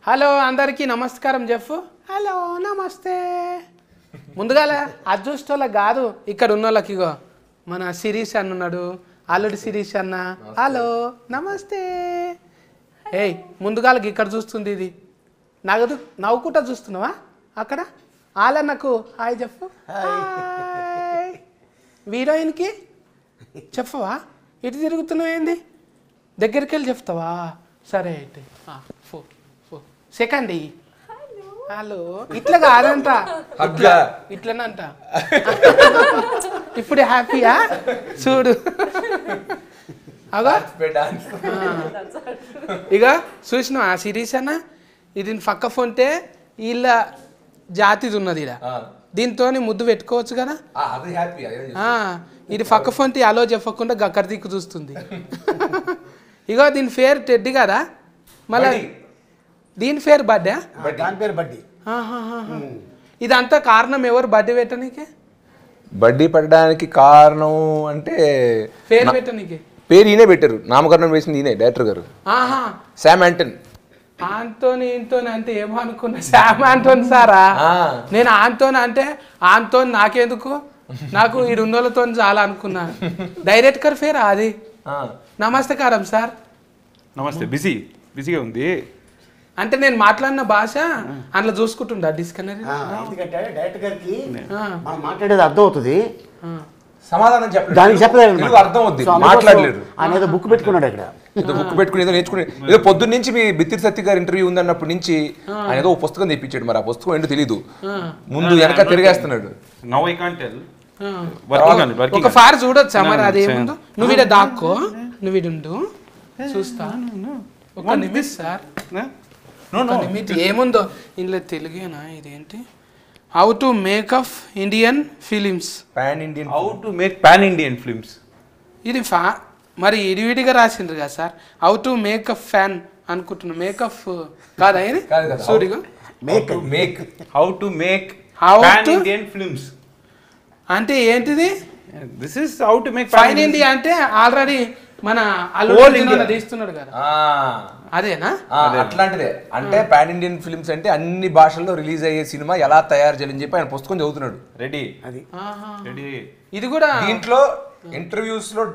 Hello అందరికీ నమస్కారం Jeff. Hello నమస్తే. ముందుగాల అది చూసేటోళ్ళకి కాదు, ఇక్కడ ఉన్న వాళ్ళకి ఇగో మన శిరీష్ అన్న ఉన్నాడు, అల్లుడి శిరీష్ అన్న. హలో నమస్తే. ఏయ్ ముందుగాలకి ఇక్కడ చూస్తుంది ఇది నగదు నవ్వుకుంటా చూస్తున్నావా అక్కడ? ఆలన్నకు హాయ్ చెప్పు. హీరోయిన్కి చెప్పవా? ఇటు తిరుగుతున్నావు ఏంది? దగ్గరికి వెళ్ళి చెప్తావా? సరే అయితే సెకండ్ హలో ఇట్లా కాదంట, ఇట్లనంట. ఇప్పుడు హ్యాపీయా చూడు. అగా ఇక చూసినావు ఆ సిరీస్ అన్న, ఇది పక్క ఫోన్తే వీళ్ళ జాతిది ఉన్నది ఇడ, దీంతో ముద్దు పెట్టుకోవచ్చు కదా. ఇది పక్క ఫోన్తే అలో చెప్పకుండా గక్కర దిక్కు చూస్తుంది. ఇగో దీని పేరు టెడ్డి కదా, మళ్ళీ దీని పేరు బర్త్డే. ఇదంతా కారణం ఎవరు బర్త్డే పెట్టనీకి? బడ్డీ పెట్టడానికి కారణం అంటే పేరు పెట్టనీకి పేరు ఈయనే పెట్టారు, నామకరణం వేసింది ఈయనే డైరెక్టర్ గారు. శామ్ యాంటన్. ఆంటోని ఇంటోని అంటే ఏమో అనుకున్నా, శామ్ యాంటోని సారా. నేను ఆంటోని అంటే ఆంటోని నాకెందుకు, నాకు ఈ రెండోళ్ళతో చాలా అనుకున్నా. డైరెక్టర్ పేరా అది? నమస్కారం సార్. నమస్తే. బిజీగా ఉంది అంటే నేను మాట్లాడిన భాష అందులో చూసుకుంటుండా డిస్కనరీ. ఎందుకంటే డైరెక్టర్ గారికి మనం మాట్లాడేది అర్థం అవుతుంది, సమాధానం దానికి చెప్పలేదు, అర్థం అవుతుంది, మాట్లాడలేరు. ఆయన ఏదో బుక్ పెట్టుకున్నాడు ఇక్కడ, ఏదో బుక్ పెట్టుకుని ఏదో నేర్చుకుని, ఏదో పొద్దున్న నుంచి మీ బిత్తిరి సత్య గారి ఇంటర్వ్యూ ఉందన్నప్పటి నుంచి ఆయన ఏదో పుస్తకం తెప్పించాడు. మరి ఆ పుస్తకం ఏంటో తెలీదు, ముందు వెనక తిరిగేస్తున్నాడు. Now I can't tell. ఒక ఫార్ చూడొచ్చా మరి? అదేముందో నువ్వు ఇడ దాక్కో, నువ్వు ఇడుండు చూస్తా. ఒక నిమిషం సార్, ఏముందో ఇందులో తెలుగేనా? ఇదేంటి? How to make of Indian films, how to make pan Indian films. ఇది మరి ఇడివిడిగా రాసిండ్రు కదా sir. How to make of fan అనుకుంటున్నా, మేకప్ కాదా ఇది? సూరిగా how to make pan Indian films అంటే ఏంటిది? This is how to make fine India అంటే ఆల్రెడీ మన అల్లుడు తీస్తున్నాడు కదా, అదేనా? అట్లాంటిదే. అంటే పాన్ ఇండియన్ ఫిల్మ్స్ అంటే అన్ని భాషల్లో రిలీజ్ అయ్యే సినిమా ఎలా తయారు చేయాలని చెప్పి ఆయన పుస్తకం చదువుతున్నాడు. రెడీ. ఇది కూడా దీంట్లో ఇంటర్వ్యూస్ లో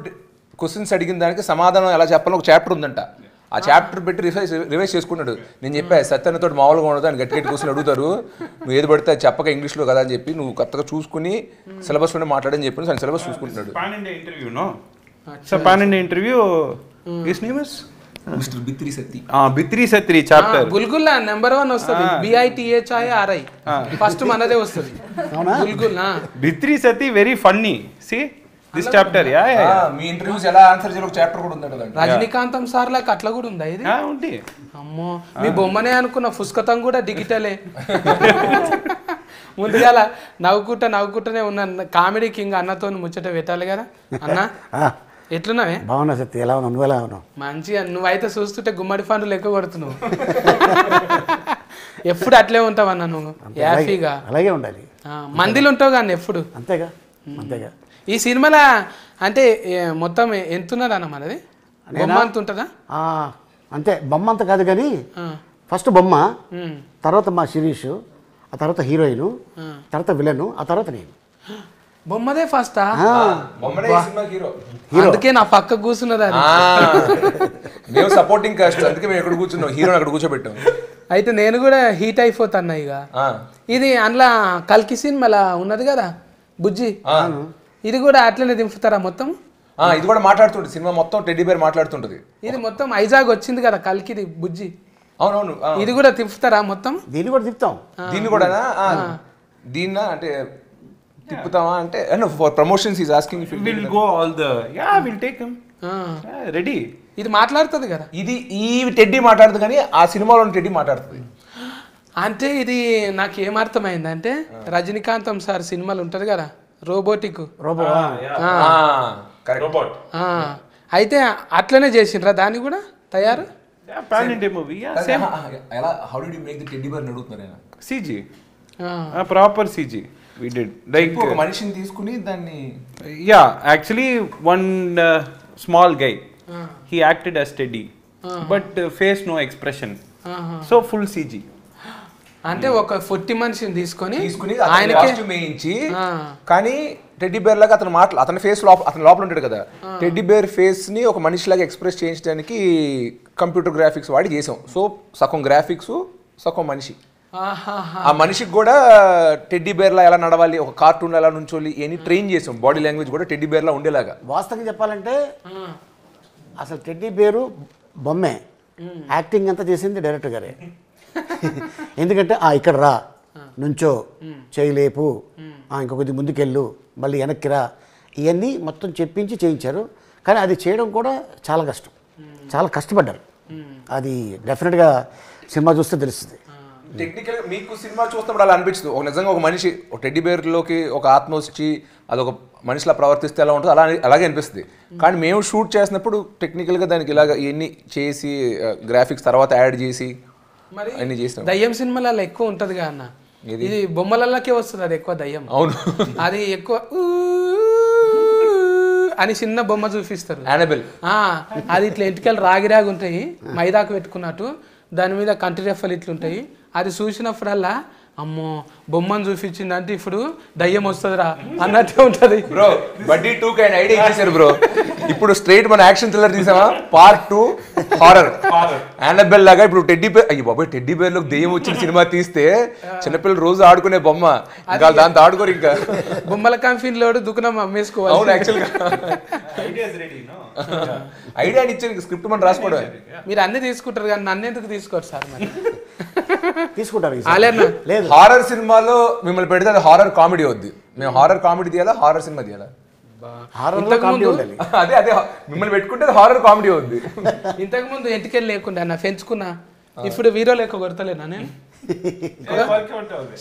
క్వశ్చన్స్ అడిగిన దానికి సమాధానం ఎలా చెప్పాలో ఒక చాప్టర్ ఉందంట. ఆ చాప్టర్ పెట్టి రివైజ్ చేసుకున్నాడు. నేను చెప్పా సత్యన్నతో మామూలుగా ఉండదు అని గట్టి కూర్చొని అడుగుతారు, నువ్వు ఏది పడితే చెప్పక ఇంగ్లీష్లో కదా అని చెప్పి నువ్వు కొత్తగా చూసుకుని సిలబస్ లోనే మాట్లాడని చెప్పి ఆయన సిలబస్ చూసుకుంటున్నాడు. Pan India interview no so pan India interview his name is mister Bithiri Sathi. Bithiri Sathi chapter గుల్గుల్లా నెంబర్ 1 వస్తుంది, BITHIRI ఫస్ట్ మనదే వస్తుంది గుల్గుల్లా. Bithiri Sathi very funny. See this chapter. మీ ఇంటర్వ్యూస్ ఎలా ఆన్సర్ చేయాలి ఒక చాప్టర్ కూడా ఉంది. రజనీకాంతం సార్ లాగా అట్లా కూడా ఉందా ఇది? ఉంది. అమ్మో మీ బొమ్మనే అనుకున్న, పుస్తకం కూడా డిజిటలే. ముందుగాల నవ్వుకుంటూనే ఉన్న కామెడీ కింగ్ అన్నతో ముచ్చట పెట్టాలి కదా. అన్న ఎట్లున్నావే? బాగున్నా సత్య, ఎలా ఉన్నావు? నువ్వు ఎలా ఉన్నావు? మంచిగా. నువ్వైతే చూస్తుంటే గుమ్మడి పండు లెక్క కొడుతున్నావు. ఎప్పుడు అట్లే ఉంటావు అన్న నువ్వు, హ్యాపీగా అలాగే ఉండాలి. మందిలో ఉంటావు కానీ ఎప్పుడు. అంతేగా అంతేగా. ఈ సినిమాలో అంటే మొత్తం ఎంతున్నది అన్న మనది? బొమ్మ అంత ఉంటుందా? అంతే, బొమ్మ అంత కాదు కానీ ఫస్ట్ బొమ్మ, తర్వాత మా శిరీష్, ఆ తర్వాత హీరోయిన్, తర్వాత విలన్, ఆ తర్వాత నేను. బొమ్మదే ఫస్టా? హీరో. అందుకే నా పక్క కూర్చున్నది అది. మేము సపోర్టింగ్ కాస్ట్, అందుకే మేము ఎక్కడ కూర్చున్నాం, హీరోని అక్కడ కూర్చోబెట్టాం. అయితే నేను కూడా హీట్ అయిపోతాను ఇక. ఇది అందులో కల్కి సినిమాలా ఉన్నది కదా బుజ్జి, ఇది కూడా అట్లనే దింపుతారా మొత్తం? ఇది కూడా మాట్లాడుతుంటది, సినిమా మొత్తం టెడ్డీ బేర్ మాట్లాడుతుంటది. ఇది మొత్తం ఐజాగ్ వచ్చింది కదా కల్కిది బుజ్జి. అవునవును. ఇది కూడా తిప్పుతారా మొత్తం? దీన్ని కూడా తిప్పుతాం. దీన్ని కూడా దీన్నా అంటే తిప్పుతామా అంటే for promotions is asking if will go all the will take him ready. ఇది మాట్లాడుతుంది కదా, ఇది ఈ టెడ్డీ మాట్లాడుతుంది కానీ ఆ సినిమాలో టెడ్డీ మాట్లాడుతుంది. అంటే ఇది నాకు ఏమర్థమైందంటే రజనీకాంతం సార్ సినిమాలు ఉంటది కదా రోబోటిక్ రోబోట్, అయితే అట్లనే చేసిండ్రా దాన్ని కూడా తయారు? Pan India movie. సేమ్. ఎలా how did you make the teddy bear అడుగుతున్నారు ఆయన. CG, proper CG we did. Like ఒక మనిషిని తీసుకుని దాన్ని actually one small guy he acted as Teddy but face no expression. So full CG. అంటే ఒక 40 మనిషిని తీసుకొని ఆయనకి కాస్ట్యూమ్ వేయించి, కానీ టెడ్డీ బేర్ లాగా అతని ఫేస్ అతని లోపల ఉంటాడు కదా, టెడ్డీ బేర్ ఫేస్ ని ఒక మనిషిలాగా ఎక్స్ప్రెస్ చేయించడానికి కంప్యూటర్ గ్రాఫిక్స్ వాడి చేసాం. సో సగం గ్రాఫిక్స్ సగం మనిషి. ఆ మనిషికి కూడా టెడ్డీ బేర్ లా ఎలా నడవాలి, ఒక కార్టూన్ ఎలా నుంచోలి అని ట్రైన్ చేసాం. బాడీ లాంగ్వేజ్ కూడా టెడ్డీ బేర్ లా ఉండేలాగా. వాస్తవంగా చెప్పాలంటే అసలు టెడ్డీ బేరు బొమ్మే, యాక్టింగ్ అంతా చేసింది డైరెక్టర్ గారే. ఎందుకంటే ఇక్కడ రా, నుంచో, చేయలేపు, ఇంకొక కొద్ది ముందుకెళ్ళు, మళ్ళీ వెనక్కి రా, ఇవన్నీ మొత్తం చెప్పించి చేయించారు. కానీ అది చేయడం కూడా చాలా కష్టం, చాలా కష్టపడ్డారు. అది డెఫినెట్గా సినిమా చూస్తే తెలుస్తుంది. టెక్నికల్ మీకు సినిమా చూస్తున్నప్పుడు అలా అనిపించదు, ఒక నిజంగా ఒక మనిషి ఒక టెడ్డీ బేర్లోకి ఒక ఆత్మ వచ్చి అదొక మనిషిలా ప్రవర్తిస్తే ఎలా ఉంటుందో అలాగే అనిపిస్తుంది. కానీ మేము షూట్ చేసినప్పుడు టెక్నికల్గా దానికి ఇలాగ ఇవన్నీ చేసి గ్రాఫిక్స్ తర్వాత యాడ్ చేసి అన్ని చేస్తాం. దయ్యం సినిమాలలో ఎక్కువ ఉంటది కదా అన్న, ఇది బొమ్మలకే వస్తుంది అది ఎక్కువ దయ్యం. అవును, అది ఎక్కువ అని చిన్న బొమ్మ చూపిస్తారు, యానబెల్. అది ఇట్లా ఎంటికలు రాగి ఉంటాయి, మైదాకు పెట్టుకున్నట్టు, దాని మీద కంటి రెఫలు ఇట్లుంటాయి. అది చూసినప్పుడల్లా అమ్మో బొమ్మను చూపించింది అంటే ఇప్పుడు దయ్యం వస్తుందిరా అన్నట్టే ఉంటది. బ్రో బడ్డీ 2 ఆయన ఐడియా ఇచ్చేసారు బ్రో. ఇప్పుడు స్ట్రైట్ మన యాక్షన్ థ్రిల్లర్ తీసామా, పార్ట్ 2 హారర్ యానబెల్ లాగా. ఇప్పుడు టెడ్డీ బేర్, అయ్యి బాబాయ్ టెడ్డీ బేర్ లోకి దెయ్యం వచ్చిన సినిమా తీస్తే చిన్నపిల్లలు రోజు ఆడుకునే బొమ్మ, ఇంకా దాంతో ఆడుకోరు. ఇంకా బొమ్మల కంపెనీలోడు దుకాణం అమ్మేసుకోవాలి. అవును, యాక్చువల్గా ఐడియా ఇచ్చారు, స్క్రిప్ట్ మనం రాసుకోవడం. మీరు అన్ని తీసుకుంటారు కానీ నన్ను ఎందుకు తీసుకోరు సార్? మరి తీసుకుంటారు. లేదు, హారర్ సినిమాలో మిమ్మల్ని పెడితే అది హారర్ కామెడీ వద్దు. మేము హారర్ కామెడీ తీయాలా, హారర్ సినిమా తీయాలా? అదే అదే మిమ్మల్ని పెట్టుకుంటే అది హారర్ కామెడీ వద్దు. ఇంతకు ముందు ఎంటికెళ్ళి లేకుండా నా పెంచుకున్నా, ఇప్పుడు వీరో లేక కొడతలేనా నేను?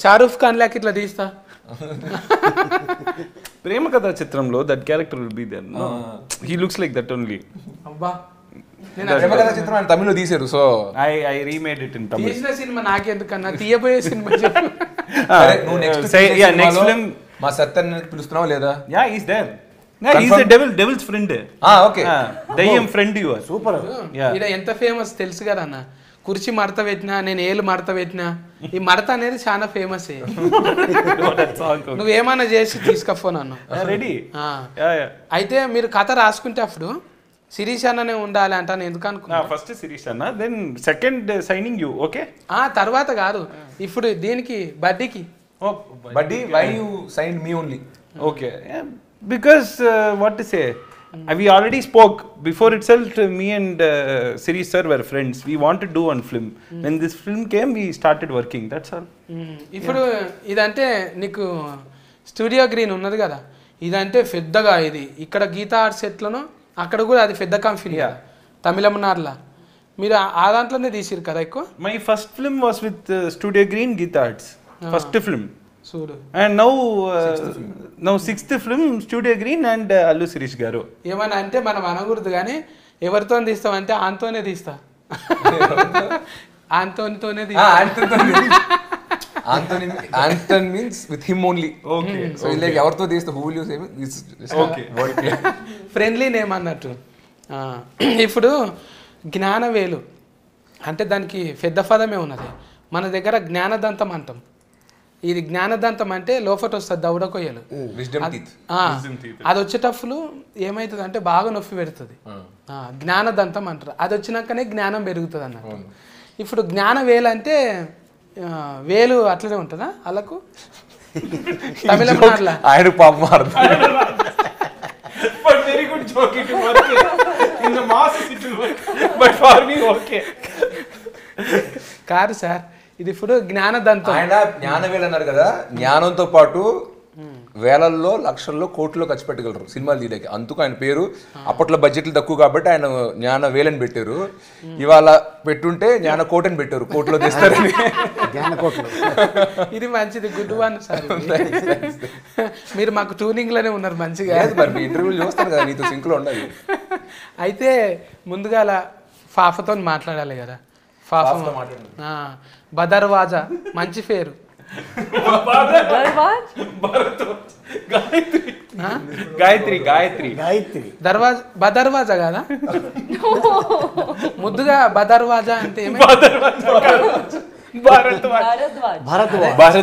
షారూఖ్ ఖాన్ లాక్ ఇట్లా తీస్తా. ప్రేమ కథా చిత్రంలో that character will be there. He looks like that only. అబ్బా, ప్రేమ కథా చిత్రం ఆయన తమిళ్లో తీశారు. So I remade it in Tamil. తీసిన సినిమా నాకెందుకన్నా, తీయబోయే సినిమా చెప్పు. నువ్వు నెక్స్ట్ ఫిల్మ్ మా సత్యన్ పిలుస్తున్నావా లేదా? Yeah, is there. He's a devil's friend. Okay. దయ్యం ఫ్రెండ్ యు ఆర్. సూపర్. ఇక్కడ ఎంత ఫేమస్ తెలుసు కదా అన్న, కుర్చీ మడత పెట్టినా, నేను ఏళ్ళు మడత పెట్టినా, ఈ మడత అనేది చాలా ఫేమస్. నువ్వేమన్నా చేసి తీసుకపో నన్ను. రెడీ. అయితే మీరు కథ రాసుకుంటే అప్పుడు శిరీష్ అన్ననే ఉండాలి అంటాను. ఎందుకు అనుకున్నా? ఫస్ట్ శిరీష్ అన్న, then second signing you. Okay, తర్వాత కాదు, ఇప్పుడు దీనికి బడ్డీకి. Buddy, why you sign me only? Okay, because what to say, we already spoke before itself. Me and Sirish sir were friends. We wanted to do one film. When this film came, we started working. That's all. ఇప్పుడు ఇదంటే నీకు studio green ఉన్నది కదా, ఇదంటే పెద్దగా ఇది ఇక్కడ Gita arts ఎట్లనో అక్కడ కూడా అది పెద్ద కంపెనీ తమిళనాడులో. మీరు ఆ దాంట్లోనే తీసిరు కదా ఎక్కువ? My first film was with Studio Green, Geetha Arts. First film. చూడు. And now sixth film, Studio Green and Allu Sirish garu. ఏమన్నా అంటే మనం అనకూడదు కానీ ఎవరితో తీస్తామంటే ఆంతోనే తీస్తా. ఆంతోనితోనే Anton means with him only. Okay. So like ఎవరితో తీస్తా, who will you say? Okay. Friendly name అన్నట్టు. ఇప్పుడు జ్ఞానవేలు అంటే దానికి పెద్ద పదమే ఉన్నది. మన దగ్గర జ్ఞానదంతం అంటాం. ఇది జ్ఞానదంతం అంటే లోపట వస్తుంది దవడ కొయ్యలు. అది వచ్చేటప్పుడు ఏమవుతుంది అంటే బాగా నొప్పి పెడుతుంది, జ్ఞానదంతం అంటారు. అది వచ్చినాకనే జ్ఞానం పెరుగుతుంది అన్నట్టు. ఇప్పుడు జ్ఞానవేలు అంటే వేలు అట్లనే ఉంటుందా వాళ్ళకు? తమిళనాడులో ఆయన పాపం very good joke, it will work. In the masses it will work, but for me okay. కాదు సార్, ఇది ఇప్పుడు జ్ఞానదంతం. ఆయన జ్ఞానవేలు అన్నారు కదా, జ్ఞానంతో పాటు వేలల్లో లక్షల్లో కోట్లో ఖర్చు పెట్టగలరు సినిమాలు తీయడానికి. అందుకు ఆయన పేరు. అప్పట్లో బడ్జెట్లు తక్కువ కాబట్టి ఆయన జ్ఞానవేలని పెట్టారు. ఇవాళ పెట్టుంటే జ్ఞాన కోటని పెట్టారు, కోట్లో తెస్తారని. ఇది మంచిది, గుడ్ వన్ సార్. మీరు మాకు ట్యూనింగ్ లోనే ఉన్నారు మంచిగా. మరి మీ ఇంటర్వ్యూలు చూస్తాను కదా, నీతో సింక్ లో ఉండాలి. అయితే ముందుగా ఫాఫతో మాట్లాడాలి కదా. ఫాఫ బదర్వాజా మంచి పేరు. Darvaj? గాయత్రి బదర్వాజా కదా ముద్దుగా బదర్వాజా అంటే ఏమి Bharadwaj. భారద్వాజ్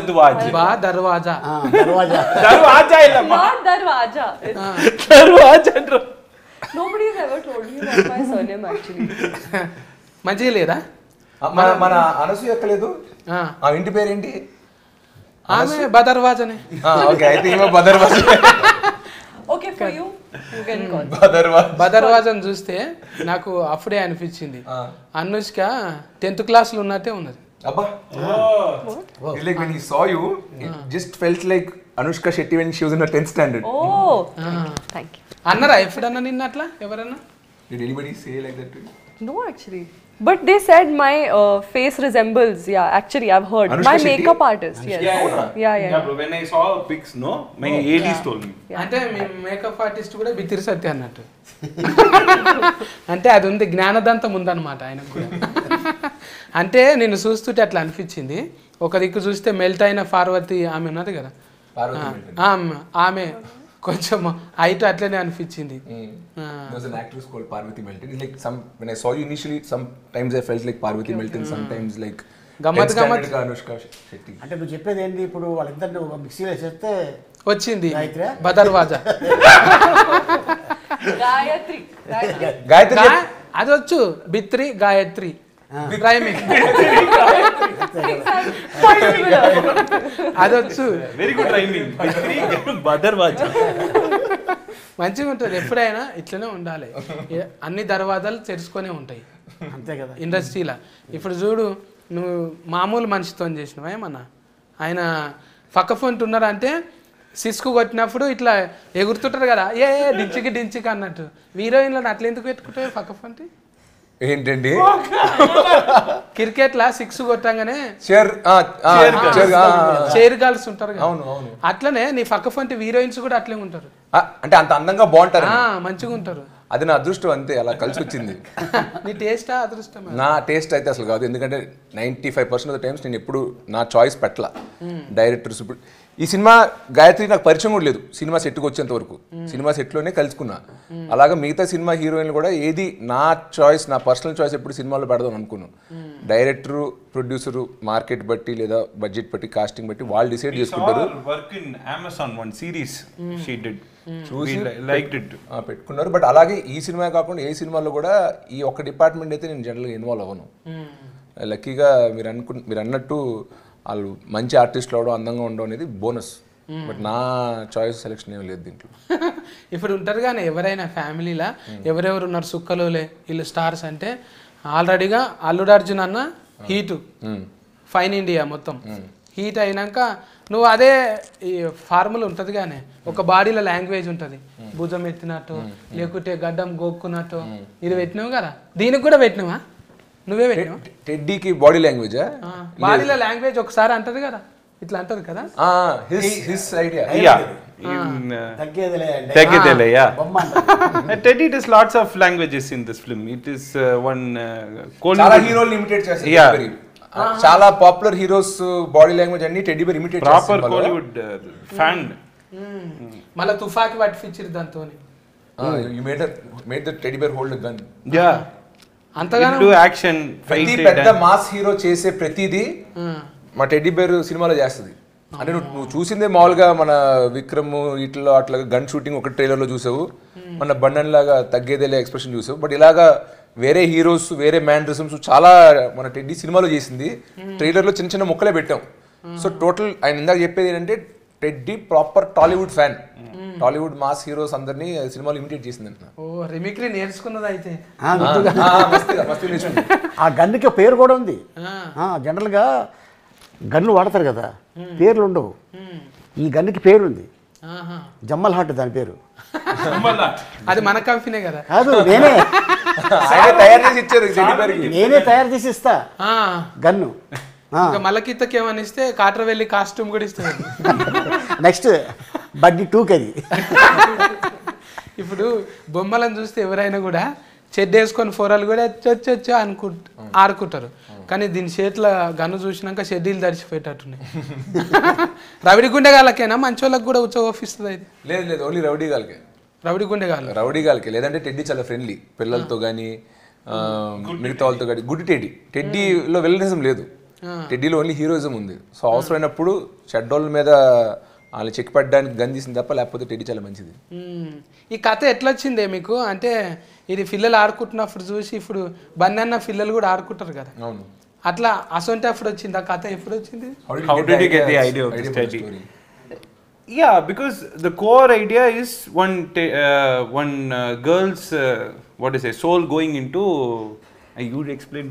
దర్వాజా దర్వాజా దర్వాజా ఇలా Not Darwaja. దర్వాజా అంటారు. Nobody has ever told me that's my surname actually. మంచిగా లేదా మన అనసూయ ఎక్కలేదు ఆ. ఆ ఇంటి పేరేంటి ఆమె బదర్వాజనే ఓకే అయితే ఈమె బదర్వాజ్ Okay, for you, you can call. బదర్వాజన్ చూస్తే నాకు అప్పుడే అనిపించింది అనుష్క 10th క్లాస్లో ఉన్నట్టే ఉన్నది అబ్బా It's like when he saw you it just felt like Anushka Shetty when she was in her 10th standard. Oh, thank you. అన్నారా ఎప్పుడన్నా నిన్న అట్లా ఎవరన్నా Did anybody say like that to you? No, actually. But they said my face resembles, yeah, actually I've heard. Anushka My Shetty? makeup artist, yes. Yeah. Bro, when I saw pics, no, my ADs told me. అంటే మీ makeup artist కూడా బిత్తిరి సత్య అన్నట్టు అంటే అది ఉంది జ్ఞానదంతం ఉందన్నమాట ఆయనకు కూడా అంటే నేను చూస్తుంటే అట్లా అనిపించింది ఒక దిక్కు చూస్తే మెల్ట్ అయిన పార్వతి ఆమె ఉన్నది కదా ఆమె కొంచెం హైట్ అట్లనే అనిపించింది There was an actress called Parvati Melton. It's like when I saw you initially, sometimes I felt like Parvati Melton, sometimes like గమ్మత్ 10th standard ka Anushka Shetty. అంటే నువ్వు చెప్పేది ఏంటి ఇప్పుడు వాళ్ళిద్దరిని ఒక మిక్సీలో చేస్తే వచ్చింది గాయత్రి? బదర్వాజా Gayatri. Gayatri అది వచ్చు బిత్రి గాయత్రి రైమింగ్ అది వచ్చు Very good rhyming. Badarwaja. మంచిగా ఉంటుంది ఎప్పుడైనా ఇట్లనే ఉండాలి అన్ని దర్వాజాలు తెరుచుకొనే ఉంటాయి అంతే కదా ఇండస్ట్రీలో ఇప్పుడు చూడు నువ్వు మామూలు మనిషితో చేసినావా ఏమన్నా ఆయన పక్క ఫోన్ ఉన్నారంటే సిస్కు కొట్టినప్పుడు ఇట్లా ఎగురుతుంటారు కదా డించికి అన్నట్టు హీరోయిన్లను అట్లా ఎందుకు పెట్టుకుంటావు పక్క ఫోన్ ఏంటండి క్రికెట్ లా 6 కొట్టంగానే చైర్ గర్ల్స్ ఉంటారు కదా అవును అట్లనే నీ పక్క ఫోన్ హీరోయిన్స్ కూడా అట్లే ఉంటారు అంటే అంత అందంగా బాగుంటారు మంచిగా ఉంటారు అది నా అదృష్టం అంతే అలా కలిసి వచ్చింది నీ టేస్టా అదృష్టం నా టేస్ట్ అయితే అసలు కాదు ఎందుకంటే 95% ఆఫ్ ద టైమ్స్ నేను ఎప్పుడు నా చాయిస్ పెట్టలా డైరెక్టర్స్ ఇప్పుడు ఈ సినిమా గాయత్రి నాకు పరిచయం కూడా లేదు సినిమా సెట్కి వచ్చేంత వరకు సినిమా సెట్లోనే కలుసుకున్నా అలాగా మిగతా సినిమా హీరోయిన్లు కూడా ఏది నా చాయిస్ నా పర్సనల్ చాయిస్ ఎప్పుడు సినిమాలో పెడదాం అనుకున్నాను డైరెక్టరు ప్రొడ్యూసరు మార్కెట్ బట్టి లేదా బడ్జెట్ బట్టి కాస్టింగ్ బట్టి వాళ్ళు డిసైడ్ చేసుకుంటారు Work in Amazon one series she did. We liked it. పెట్టుకున్నారు బట్ అలాగే ఈ సినిమా కాకుండా ఏ సినిమాలో కూడా ఈ ఒక్క డిపార్ట్మెంట్ అయితే నేను జనరల్గా ఇన్వాల్వ్ అవ్వను లక్కీగా మీరు అన్నట్టు వాళ్ళు మంచి ఆర్టిస్టులు అవడం అందంగా ఉండడం అనేది బోనస్ బట్ నా చాయిస్ సెలెక్షన్ ఏం లేదు దీంట్లో ఇప్పుడు ఉంటారు కానీ ఎవరైనా ఫ్యామిలీలా ఎవరెవరు ఉన్నారు సుక్కలోలే వీళ్ళు స్టార్స్ అంటే ఆల్రెడీగా అల్లుడు అర్జున్ అన్న హీటు ఫైన్ ఇండియా మొత్తం హీట్ అయినాక నువ్వు అదే ఈ ఫార్ములా ఉంటుంది కానీ ఒక బాడీలో లాంగ్వేజ్ ఉంటుంది భుజం ఎత్తినట్టు లేకుంటే గడ్డం గోక్కున్నట్టు ఇది పెట్టినావు కదా దీనికి కూడా పెట్టినావా నువ్వే పెట్టినావా టెడ్డీకి బాడీ లాంగ్వేజ్ బాడీలో లాంగ్వేజ్ ఒకసారి అంటది కదా ఇట్లా అంటది కదా హిస్ ఐడియా Yeah. తగ్గేదిలే అండి Tegedele, yeah. బొమ్మ అంటారు. Teddy does lots of languages in this film. It is one చాలా హీరోలు ఇమిటేట్ చేస్తారు Yeah. Teddy bear. చాలా పాపులర్ హీరోస్ బాడీ లాంగ్వేజ్ అన్ని teddy bear imitate proper Bollywood fan. మళ్ళీ తుఫాకి పట్టించారు దాంతో you made the teddy bear hold gun Yeah. అంతగానో Do action, fight ప్రతి it. పెద్ద మాస్ హీరో చేసే ప్రతిదీ మా టెడ్డీ బేర్ సినిమాలో చేస్తుంది అంటే నువ్వు చూసిందే మామూలుగా మన విక్రమ్ ఇట్లా అట్లా గన్ షూటింగ్ ఒక ట్రైలర్ లో చూసావు మన బండన్ లాగా తగ్గేదేలే ఎక్స్ప్రెషన్ చూసావు బట్ ఇలాగా వేరే హీరోస్ వేరే మ్యానరిజమ్స్ చాలా మన టెడ్డీ సినిమాలో చేసింది ట్రైలర్ లో చిన్న చిన్న ముక్కలే పెట్టాం సో టోటల్ ఆయన ఇందాక చెప్పేది ఏంటంటే teddy proper Tollywood fan Tollywood mass heroes అందరినీ సినిమాలో ఇమిటేట్ చేసింది అంటున్నా ఓ రిమిక్రీ నేర్చుకున్నది అయితే ఆ గన్నుకి పేరు కూడా ఉంది జనరల్గా గన్ను వాడతారు కదా పేర్లు ఉండవు ఈ గన్నుకి పేరు ఉంది జమ్మల్ హాట్ దాని పేరు అది మన కంపెనీ కదా కాదు నేనే తయారు చేసి ఇచ్చారు టెడ్డీ బేర్ కి నేనే తయారు చేసి ఇస్తా గన్ను ఇంకా మల్లకిత్తకి ఏమని ఇస్తే కాటర్ వెళ్ళి కాస్ట్యూమ్ కూడా ఇస్తుంది నెక్స్ట్ బడ్డీ 2కి అది ఇప్పుడు బొమ్మలను చూస్తే ఎవరైనా కూడా చెడ్డ వేసుకొని ఫోరాలు కూడా చొచ్చు ఆడుకుంటారు కానీ దీని చేతిలో గన్ను చూసినాక షెడ్యూల్ తడిచిపోయేటట్టున్నాయి. రవిడి గుండెగాళ్ళకేనా మంచోళ్ళకి కూడా ఓపిస్తుంది ఇది? లేదు ఓన్లీ రౌడీ గాలికే. రవిడి గాలికే. లేదంటే టెడ్డీ చాలా ఫ్రెండ్లీ పిల్లలతో కానీ మిగతా వాళ్ళతో కానీ. గుడ్ టెడ్డీలో విలనిజం లేదు, టెడ్డీలో ఓన్లీ హీరోయిజం ఉంది. సో అవసరమైనప్పుడు చెడ్డోళ్ళ మీద వాళ్ళు చెక్ పెట్టడానికి గన్ తీసింది తప్ప, లేకపోతే టెడ్డీ చాలా మంచిది. ఈ కథ ఎట్లా వచ్చిందే మీకు? అంటే ఇది పిల్లలు ఆడుకుంటున్నప్పుడు చూసి ఇప్పుడు బన్నన్న పిల్లలు కూడా ఆడుకుంటారు కదా, అవును. అట్లా అసొంటి అప్పుడు వచ్చింది ఆ కథ, ఎప్పుడు వచ్చింది? How did you get the idea of the study? Yeah, because the core idea is one girl's what is it, soul going into. You would explain.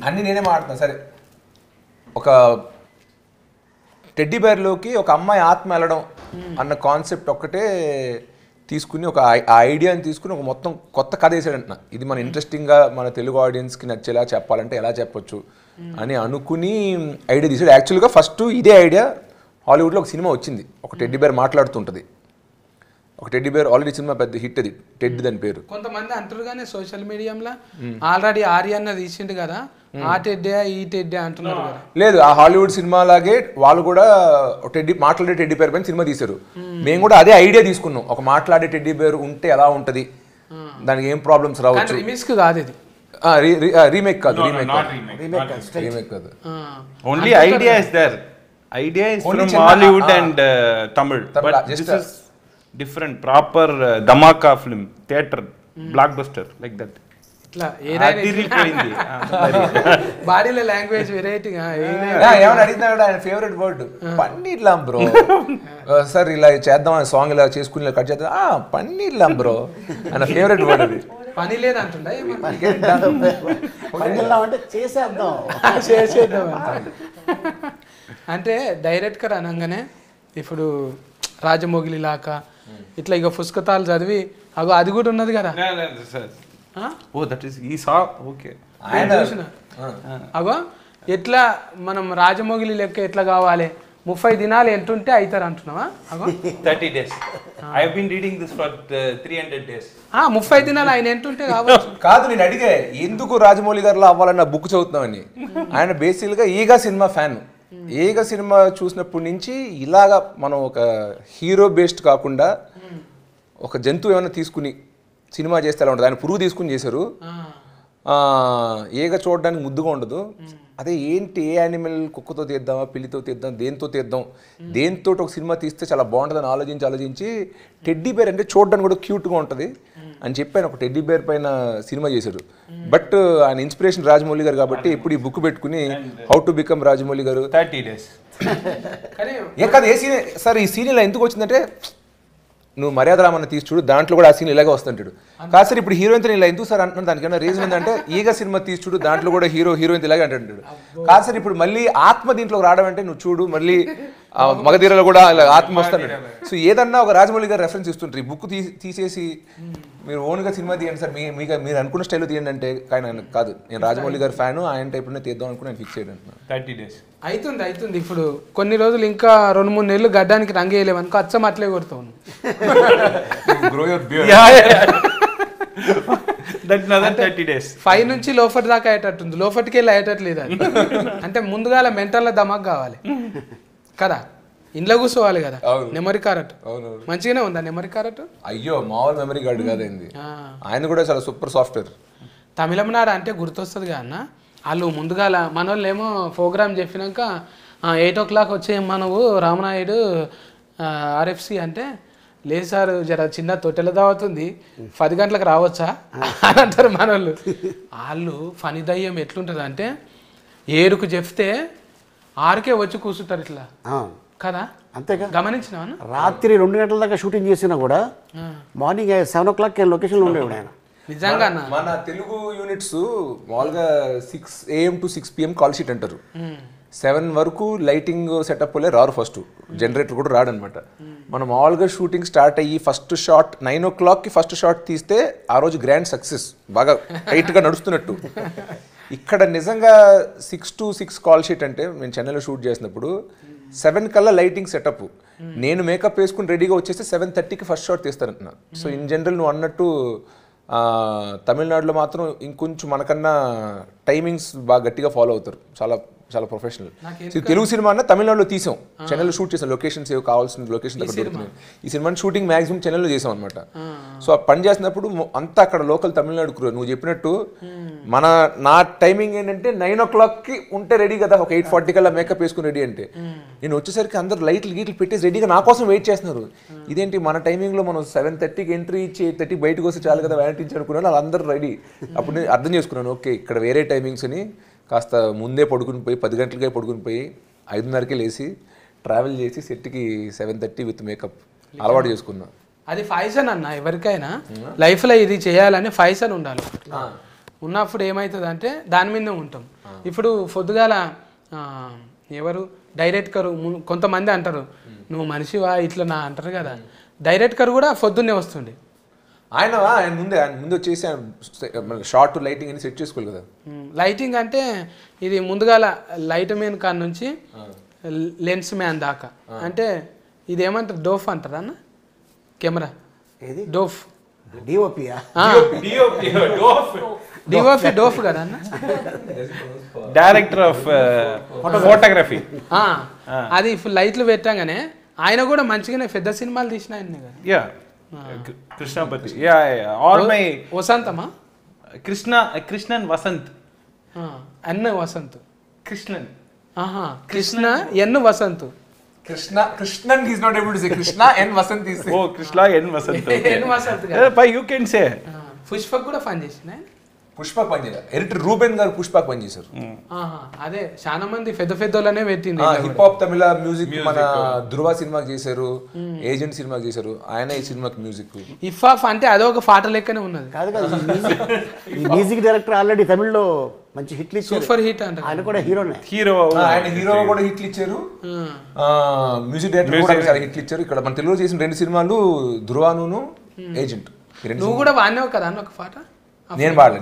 అన్ని నేనే మాట్లాడుతున్నా. సరే, ఒక టెడ్డీ బేర్లోకి ఒక అమ్మాయి ఆత్మ వెళ్ళడం అన్న కాన్సెప్ట్ ఒక్కటే తీసుకుని ఒక ఐడియాని తీసుకుని ఒక మొత్తం కొత్త కథ వేసాడంటున్నా. ఇది మన ఇంట్రెస్టింగ్గా మన తెలుగు ఆడియన్స్కి నచ్చేలా చెప్పాలంటే ఎలా చెప్పొచ్చు అని అనుకుని ఐడియా తీసాడు. యాక్చువల్గా ఫస్ట్ ఇదే ఐడియా హాలీవుడ్లో ఒక సినిమా వచ్చింది, ఒక టెడ్డీ బేర్ మాట్లాడుతుంటుంది. ఒక టెడ్డీ బేర్ ఆల్రెడీ సినిమా పెద్ద హిట్, అది టెడ్ దాని పేరు. కొంతమంది అంటారు కానీ సోషల్ మీడియాలో ఆల్రెడీ ఆర్యన్న తీసిండు కదా, ఆ టెడ్డే ఈ టెడ్డే అంటున్నారు కదా. లేదు, ఆ హాలీవుడ్ సినిమా లాగే వాళ్ళు కూడా మాట్లాడే టెడ్డీ బేర్ పైన సినిమా తీశారు. మేము కూడా అదే ఐడియా తీసుకున్నాం, ఒక మాట్లాడే టెడ్డీ బేర్ ఉంటే ఎలా ఉంటది, దానికి ఏం ప్రాబ్లమ్స్ రావచ్చు. రీమిక్స్ కాదు ఇది, రీమేక్ కాదు. Only idea is there. Idea is from Hollywood and Tamil, but this is different, proper dhamaka film, theater, blockbuster like that. ఇట్లా ఏదైనా బాడీలో లాంగ్వేజ్ వెరైటీగా ఏమైనా అడిగినా ఆయన ఫేవరెట్ వర్డ్ పన్నీర్లాం బ్రో. సార్ ఇలా చేద్దాం సాంగ్ ఇలా చేసుకుని ఇలా కట్ చేద్దాం, పన్నీర్లాం బ్రో ఆయన ఫేవరెట్ వర్డ్. అది పని లేదంటుండే అంటే చేసేద్దాం అంటే డైరెక్ట్గా అనగానే ఇప్పుడు రాజమౌళి లాగా ఇట్లా ఇక పుస్తకాలు చదివి అగో అది కూడా ఉన్నది కదా. Oh, that is he saw. Okay. చూసిన అగో ఎట్లా మనం రాజమౌళి లెక్క ఎట్లా కావాలి, 30 దినాలు ఎంటుంటే అవుతారు అంటున్నావా? అగో 30 days. I have been reading this for 300 days. 30 దినాలు ఆయన ఎంటుంటే కావచ్చు. కాదు, నేను అడిగే ఎందుకు రాజమౌళి గారిలో అవ్వాలన్న బుక్ చదువుతున్నామని. ఆయన బేసిక్గా ఈగా సినిమా ఫ్యాన్. ఈగా సినిమా చూసినప్పటి నుంచి ఇలాగా మనం ఒక హీరో బేస్డ్ కాకుండా ఒక జంతువు ఏమైనా తీసుకుని సినిమా చేస్తే ఎలా ఉంటుంది. ఆయన పురుగు తీసుకుని చేశారు, ఏగా చూడడానికి ముద్దుగా ఉండదు. అదే ఏంటి, ఏ యానిమల్, కుక్కతో తీద్దామా, పిల్లితో తీద్దాం, దేంతో ఒక సినిమా తీస్తే చాలా బాగుంటుందని ఆలోచించి టెడ్డీ బేర్ అంటే చూడడానికి కూడా క్యూట్గా ఉంటుంది అని చెప్పి ఆయన ఒక టెడ్డీ బేర్ పైన సినిమా చేశారు. బట్ ఆయన ఇన్స్పిరేషన్ రాజమౌళి గారు కాబట్టి ఇప్పుడు ఈ బుక్ పెట్టుకుని హౌ టు బికమ్ రాజమౌళి గారు 30 days. ఏ కాదు, ఏ సీన్ సార్ ఈ సీన్ ఇలా ఎందుకు వచ్చిందంటే, నువ్వు మర్యాద రామన్న తీసి చూడు, దాంట్లో కూడా ఆ సీన్ ఇలాగే వస్తుంటాడు. కాదు సార్ ఇప్పుడు హీరోయిన్తో ఇలా ఎందుకు సార్ అంటున్నాను, దానికన్నా రీజన్ ఏంటంటే ఈగ సినిమా తీసి చూడు, దాంట్లో కూడా హీరోయిన్ ఇలాగే అంటాడు. కాదు సార్ ఇప్పుడు మళ్ళీ ఆత్మ దీంట్లో రావడం అంటే నువ్వు చూడు, మళ్ళీ మగధీరలో కూడా ఇలా ఆత్మ వస్తాడు. సో ఏదన్నా ఒక రాజమౌళి గారు రెఫరెన్స్ ఇస్తుంటారు. ఈ బుక్ తీసేసి మీరు ఓన్గా సినిమా తీయండి సార్, మీరు అనుకున్న స్టైల్లో తీయండి అంటే ఆయన కాదు, నేను రాజమౌళి గారి ఫ్యాను, ఆయన టైప్లోనే తీద్దాం అనుకుని నేను ఫిక్స్ చేయడం. 30 days అవుతుంది. ఇప్పుడు కొన్ని రోజులు ఇంకా 2-3 నెలలు గడ్డానికి రంగు వేయలేము అనుకో, అచ్చం అట్లే కొడతావు. That's another 30 days. 5 నుంచి లోఫట్ దాకా అయ్యేటట్టుంది, లోఫట్కి వెళ్ళి అయ్యేటట్లేదు అది. అంటే ముందుగా మెంటల్లో దమాక్ కావాలి కదా, ఇంట్లో కూర్చోవాలి కదా. నెమరీ కారట్ మంచిగానే ఉందా? నెమరీ కారట్ అయ్యో మామూలు మెమరీ కార్డు కాదండి, ఆయన కూడా చాలా సూపర్ సాఫ్ట్వేర్. తమిళనాడు అంటే గుర్తొస్తుంది కదా అన్న, వాళ్ళు ముందుగాల మన వాళ్ళు ఏమో ప్రోగ్రామ్ చెప్పినాక 8 o'clock వచ్చేయమ్మా నువ్వు రామనాయుడు ఆర్ఎఫ్సి అంటే, లేదు సార్ జర చిన్న తొట్టెల దావుతుంది 10 గంటలకు రావచ్చా అని అంటారు మన వాళ్ళు. వాళ్ళు ఫని దయ్యం ఎట్లుంటుంది అంటే 7కు చెప్తే 6కే వచ్చి కూర్చుంటారు ఇట్లా కదా. అంతేగా, గమనించినా రాత్రి 2 గంటల దాకా షూటింగ్ చేసినా కూడా మార్నింగ్ 7 o'clock లొకేషన్లో ఉండేవాడు ఆయన. నిజంగా మన తెలుగు యూనిట్స్ మామూలుగా 6 AM to 6 PM call sheet అంటారు. 7 వరకు లైటింగ్ సెటప్ లే రారు, ఫస్ట్ జనరేటర్ కూడా రాడనమాట. మనం మామూలుగా షూటింగ్ స్టార్ట్ అయ్యి ఫస్ట్ షాట్ 9 o'clockకి ఫస్ట్ షాట్ తీస్తే ఆ రోజు గ్రాండ్ సక్సెస్, బాగా టైట్గా నడుస్తున్నట్టు. ఇక్కడ నిజంగా 6 to 6 కాల్ షీట్ అంటే నేను చెన్నైలో షూట్ చేసినప్పుడు 7 కల్లా లైటింగ్ సెటప్, నేను మేకప్ వేసుకుని రెడీగా వచ్చేస్తే 7:30కి ఫస్ట్ షాట్ తీస్తానంటున్నా. సో ఇన్ జనరల్ నువ్వు అన్నట్టు తమిళనాడులో మాత్రం ఇంకొంచెం మనకన్నా టైమింగ్స్ బాగా గట్టిగా ఫాలో అవుతారు, చాలా చాలా ప్రొఫెషనల్. తెలుగు సినిమా అన్న తమిళనాడులో తీసాం, చెన్నైలో షూట్ చేసాం, లొకేషన్స్ ఏవో కావాల్సిన లొకేషన్ అక్కడ దొరుకుతున్నాయి. ఈ సినిమాని షూటింగ్ మాక్సిమం చెన్నైలో చేసాం అనమాట. సో ఆ పని చేసినప్పుడు అంతా అక్కడ లోకల్ తమిళనాడు క్రూ. నువ్వు చెప్పినట్టు నా టైమింగ్ ఏంటంటే 9 o'clockకి ఉంటే రెడీ కదా, ఒక 8:40 కల్లా మేకప్ వేసుకుని రెడీ అంటే నేను వచ్చేసరికి అందరు లైట్లు గీట్లు పెట్టేసి రెడీగా నా కోసం వెయిట్ చేస్తున్నారు. ఇదేంటి మన టైమింగ్లో మనం 7:30కి ఎంట్రీ ఇచ్చి 8:30 బయటకు వస్తే చాలు కదా వ్యానిటీ ఇచ్చి అనుకున్నాను. వాళ్ళందరూ రెడీ. అప్పుడు నేను అర్థం చేసుకున్నాను, ఓకే ఇక్కడ వేరే టైమింగ్స్ అని. కాస్త ముందే పడుకుని పోయి 10 గంటలకే పడుకుని పోయి 5:30కే లేచి ట్రావెల్ చేసి సెట్కి 7:30 విత్ మేకప్ అలవాటు చేసుకున్నా. అది ఫైసన్ అన్న, ఎవరికైనా లైఫ్లో ఇది చేయాలని ఫైసన్ ఉండాలి. ఉన్నప్పుడు ఏమవుతుంది అంటే దాని మీదనే ఉంటాం. ఇప్పుడు పొద్దుగాల ఎవరు డైరెక్టర్ కొంతమంది అంటారు నువ్వు మనిషివా ఇట్లా నా అంటారు కదా, డైరెక్టర్ కూడా పొద్దున్నే వస్తుండే. ఆయన ముందు వచ్చేసి షార్ట్ లైటింగ్ అని సెట్ చేసుకోవాలి కదా. లైటింగ్ అంటే ఇది ముందుగాల లైట్ మ్యాన్ కాడ నుంచి లెన్స్ మ్యాన్ దాకా, అంటే ఇది ఏమంటారు డోఫ్ అంటారా అన్న, కెమెరా ఏది డోఫ్, డిఓపియా డిఓపి డోఫ్ కదా అన్న, డైరెక్టర్ ఆఫ్ ఫోటోగ్రఫీ. అది లైట్లు పెట్టాగానే ఆయన కూడా మంచిగానే పెద్ద సినిమాలు తీసిన ఆయన కదా. Yeah Krishnapathi. Yeah all my వసంతమా కృష్ణన్ వసంత్ అన్న Vasanth Krishnan Krishna N Vasanth Krishnan is not able to say Krishna N Vasanth is oh Krishna N Vasanth N Vasanth by you can say. Pushpak కూడా పని చేసిన పుష్పక్ పని చేయాలి. ఎడిటర్ రూబెన్ గారు పుష్పక్ పని చేశారు. అదే చాలా మంది పెద్ద పెద్దోళ్ళనే పెట్టింది. హిప్ హాప్ తమిళ మ్యూజిక్ మన ధృవ సినిమాకి చేశారు, ఏజెంట్ సినిమాకి చేశారు, ఆయన ఈ సినిమాకి మ్యూజిక్. ఇఫాఫ్ అంటే అదొక పాట లెక్కనే ఉన్నది. కాదు కాదు, ఈ మ్యూజిక్ డైరెక్టర్ ఆల్రెడీ తమిళ్లో మంచి హిట్లు ఇచ్చారు, సూపర్ హిట్ అంట. ఆయన కూడా హీరోనే. ఆయన హీరో కూడా హిట్లు ఇచ్చారు, మ్యూజిక్ డైరెక్టర్ కూడా చాలా హిట్లు ఇచ్చారు. ఇక్కడ మన తెలుగులో చేసిన 2 సినిమాలు ధృవాను ఏజెంట్. నువ్వు కూడా వాడినావు కదా అన్న ఒక పాట. నేను పాడలే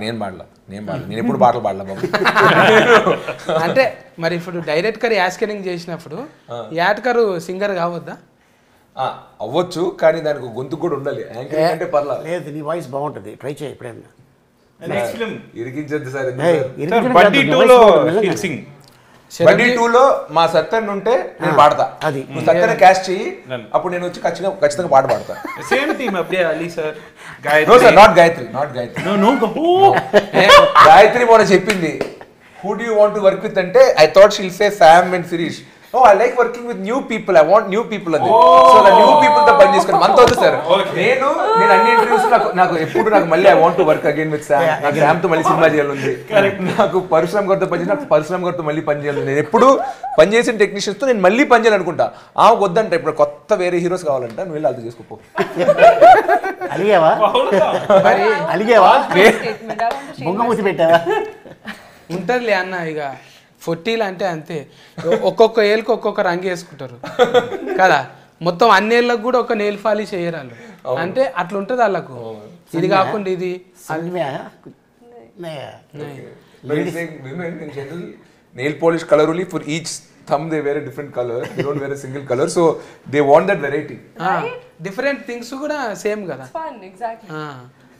నేను ఎప్పుడు పాటలు పాడలే బాబు. అంటే మరి ఇప్పుడు డైరెక్టర్ యాస్కరింగ్ చేసినప్పుడు యాడ్కర్ సింగర్ కావద్దా? అవ్వచ్చు, కానీ దానికి గొంతు కూడా ఉండాలి. యాంకరింగ్ అంటే పర్లేదు. లేదు, నీ వాయిస్ బాగుంటుంది, ట్రై చేయి ఎప్పుడైనా. నెక్స్ట్ ఫిల్మ్ ఇరికించద్దు సార్. బడ్డీ 2లో he'll sing. బడ్డీ 2లో మా సత్యన్ ఉంటే నేను పాడతా. అది నువ్వు సత్యన్ క్యాస్ట్ చెయ్యి, అప్పుడు నేను వచ్చి ఖచ్చితంగా పాట పాడతా. సేమ్ టీమ్ అప్పుడే Ali sir. No sir, not Gayatri. Gayatri మొన్న చెప్పింది who do you want to work with అంటే I thought she'll say Sam and Sirish. Oh I like working with new people, I want new people అని. సో న్యూ పీపుల్ తో పని చేసుకుని మనతో వద్దు సార్. నేను అన్ని ఇంటర్వ్యూస్ నాకు ఎప్పుడు మళ్ళీ I want to work again with Sam. నాకు శామ్ తో మళ్ళీ సినిమా చేయాలి, నాకు పరశురామ్ గారితో పని చేసి నాకు పరశురామ్ గారితో మళ్ళీ పని చేయాలి. నేను ఎప్పుడు పని చేసిన టెక్నీషియన్స్ తో నేను మళ్ళీ పని చేయాలనుకుంటా. ఆమెకు వద్దంట, ఇప్పుడు కొత్త వేరే హీరోస్ కావాలంట, నువ్వు వెళ్ళి అర్థం చేసుకోపో. అలిగావా బొంగమూసి పెట్టావా? ఉంటదిలే అన్న, ఇక 40 అంటే అంతే, ఒక్కొక్క ఏళ్ళకి ఒక్కొక్క రంగు వేసుకుంటారు కదా. మొత్తం అన్ని ఏళ్ళకి కూడా ఒక నెయిల్ పాలిష్ చేయరు వాళ్ళు, అంటే అట్లా ఉంటుంది వాళ్ళకు. ఇది కాకుండా ఇది nail polish colour only for each thumb they wear a different color, they don't wear a single color, so they want that variety. Different things కూడా సేమ్ కదా. Fun, exactly.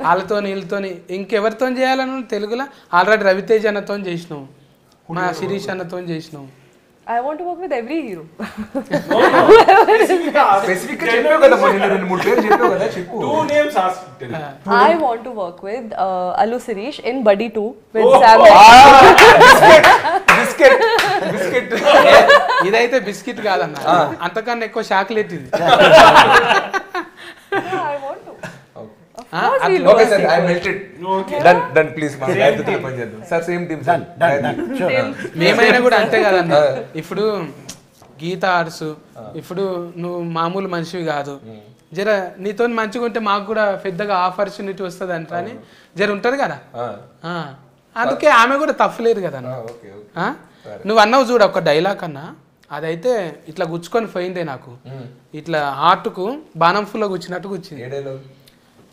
వాళ్ళతో వీళ్ళతోని ఇంకెవరితో చేయాలని తెలుగులో ఆల్రెడీ రవితేజ్ అన్నతో చేసినావు, మా శిరీష్ అన్నతో చేసినావు. I want to work with every hero. Specific గా చెప్పావు కదా, మొన్న 2-3 పేర్లు చెప్పావు కదా, చెప్పు. 2 names asked. I want to work with Allu Sirish in Buddy 2 with Sam. Biscuit ఇదైతే బిస్కెట్ కాదన్న, అంతకన్నా ఎక్కువ చాక్లెట్ ఇది. I want to. Okay sir, I melted. Done please. మా గాయత్రితో పని చేద్దాం సార్, సేమ్ టీమ్ సార్. మేమైనా కూడా అంతే కదన్న. ఇప్పుడు గీత ఆర్ట్స్, ఇప్పుడు నువ్వు మామూలు మనిషివి కాదు, జర నీతో మంచిగా ఉంటే మాకు కూడా పెద్దగా ఆపర్చునిటీ వస్తుంది అంటారని జర ఉంటుంది కదా. అందుకే ఆమె కూడా తప్పలేదు కదా. నువ్వు అన్నావు చూడ ఒక డైలాగ్ అన్నా, అదైతే ఇట్లా గుచ్చుకొని పోయిందే నాకు, ఇట్లా హార్ట్కు బాణం ఫుల్లో గుచ్చినట్టు గుచ్చింది.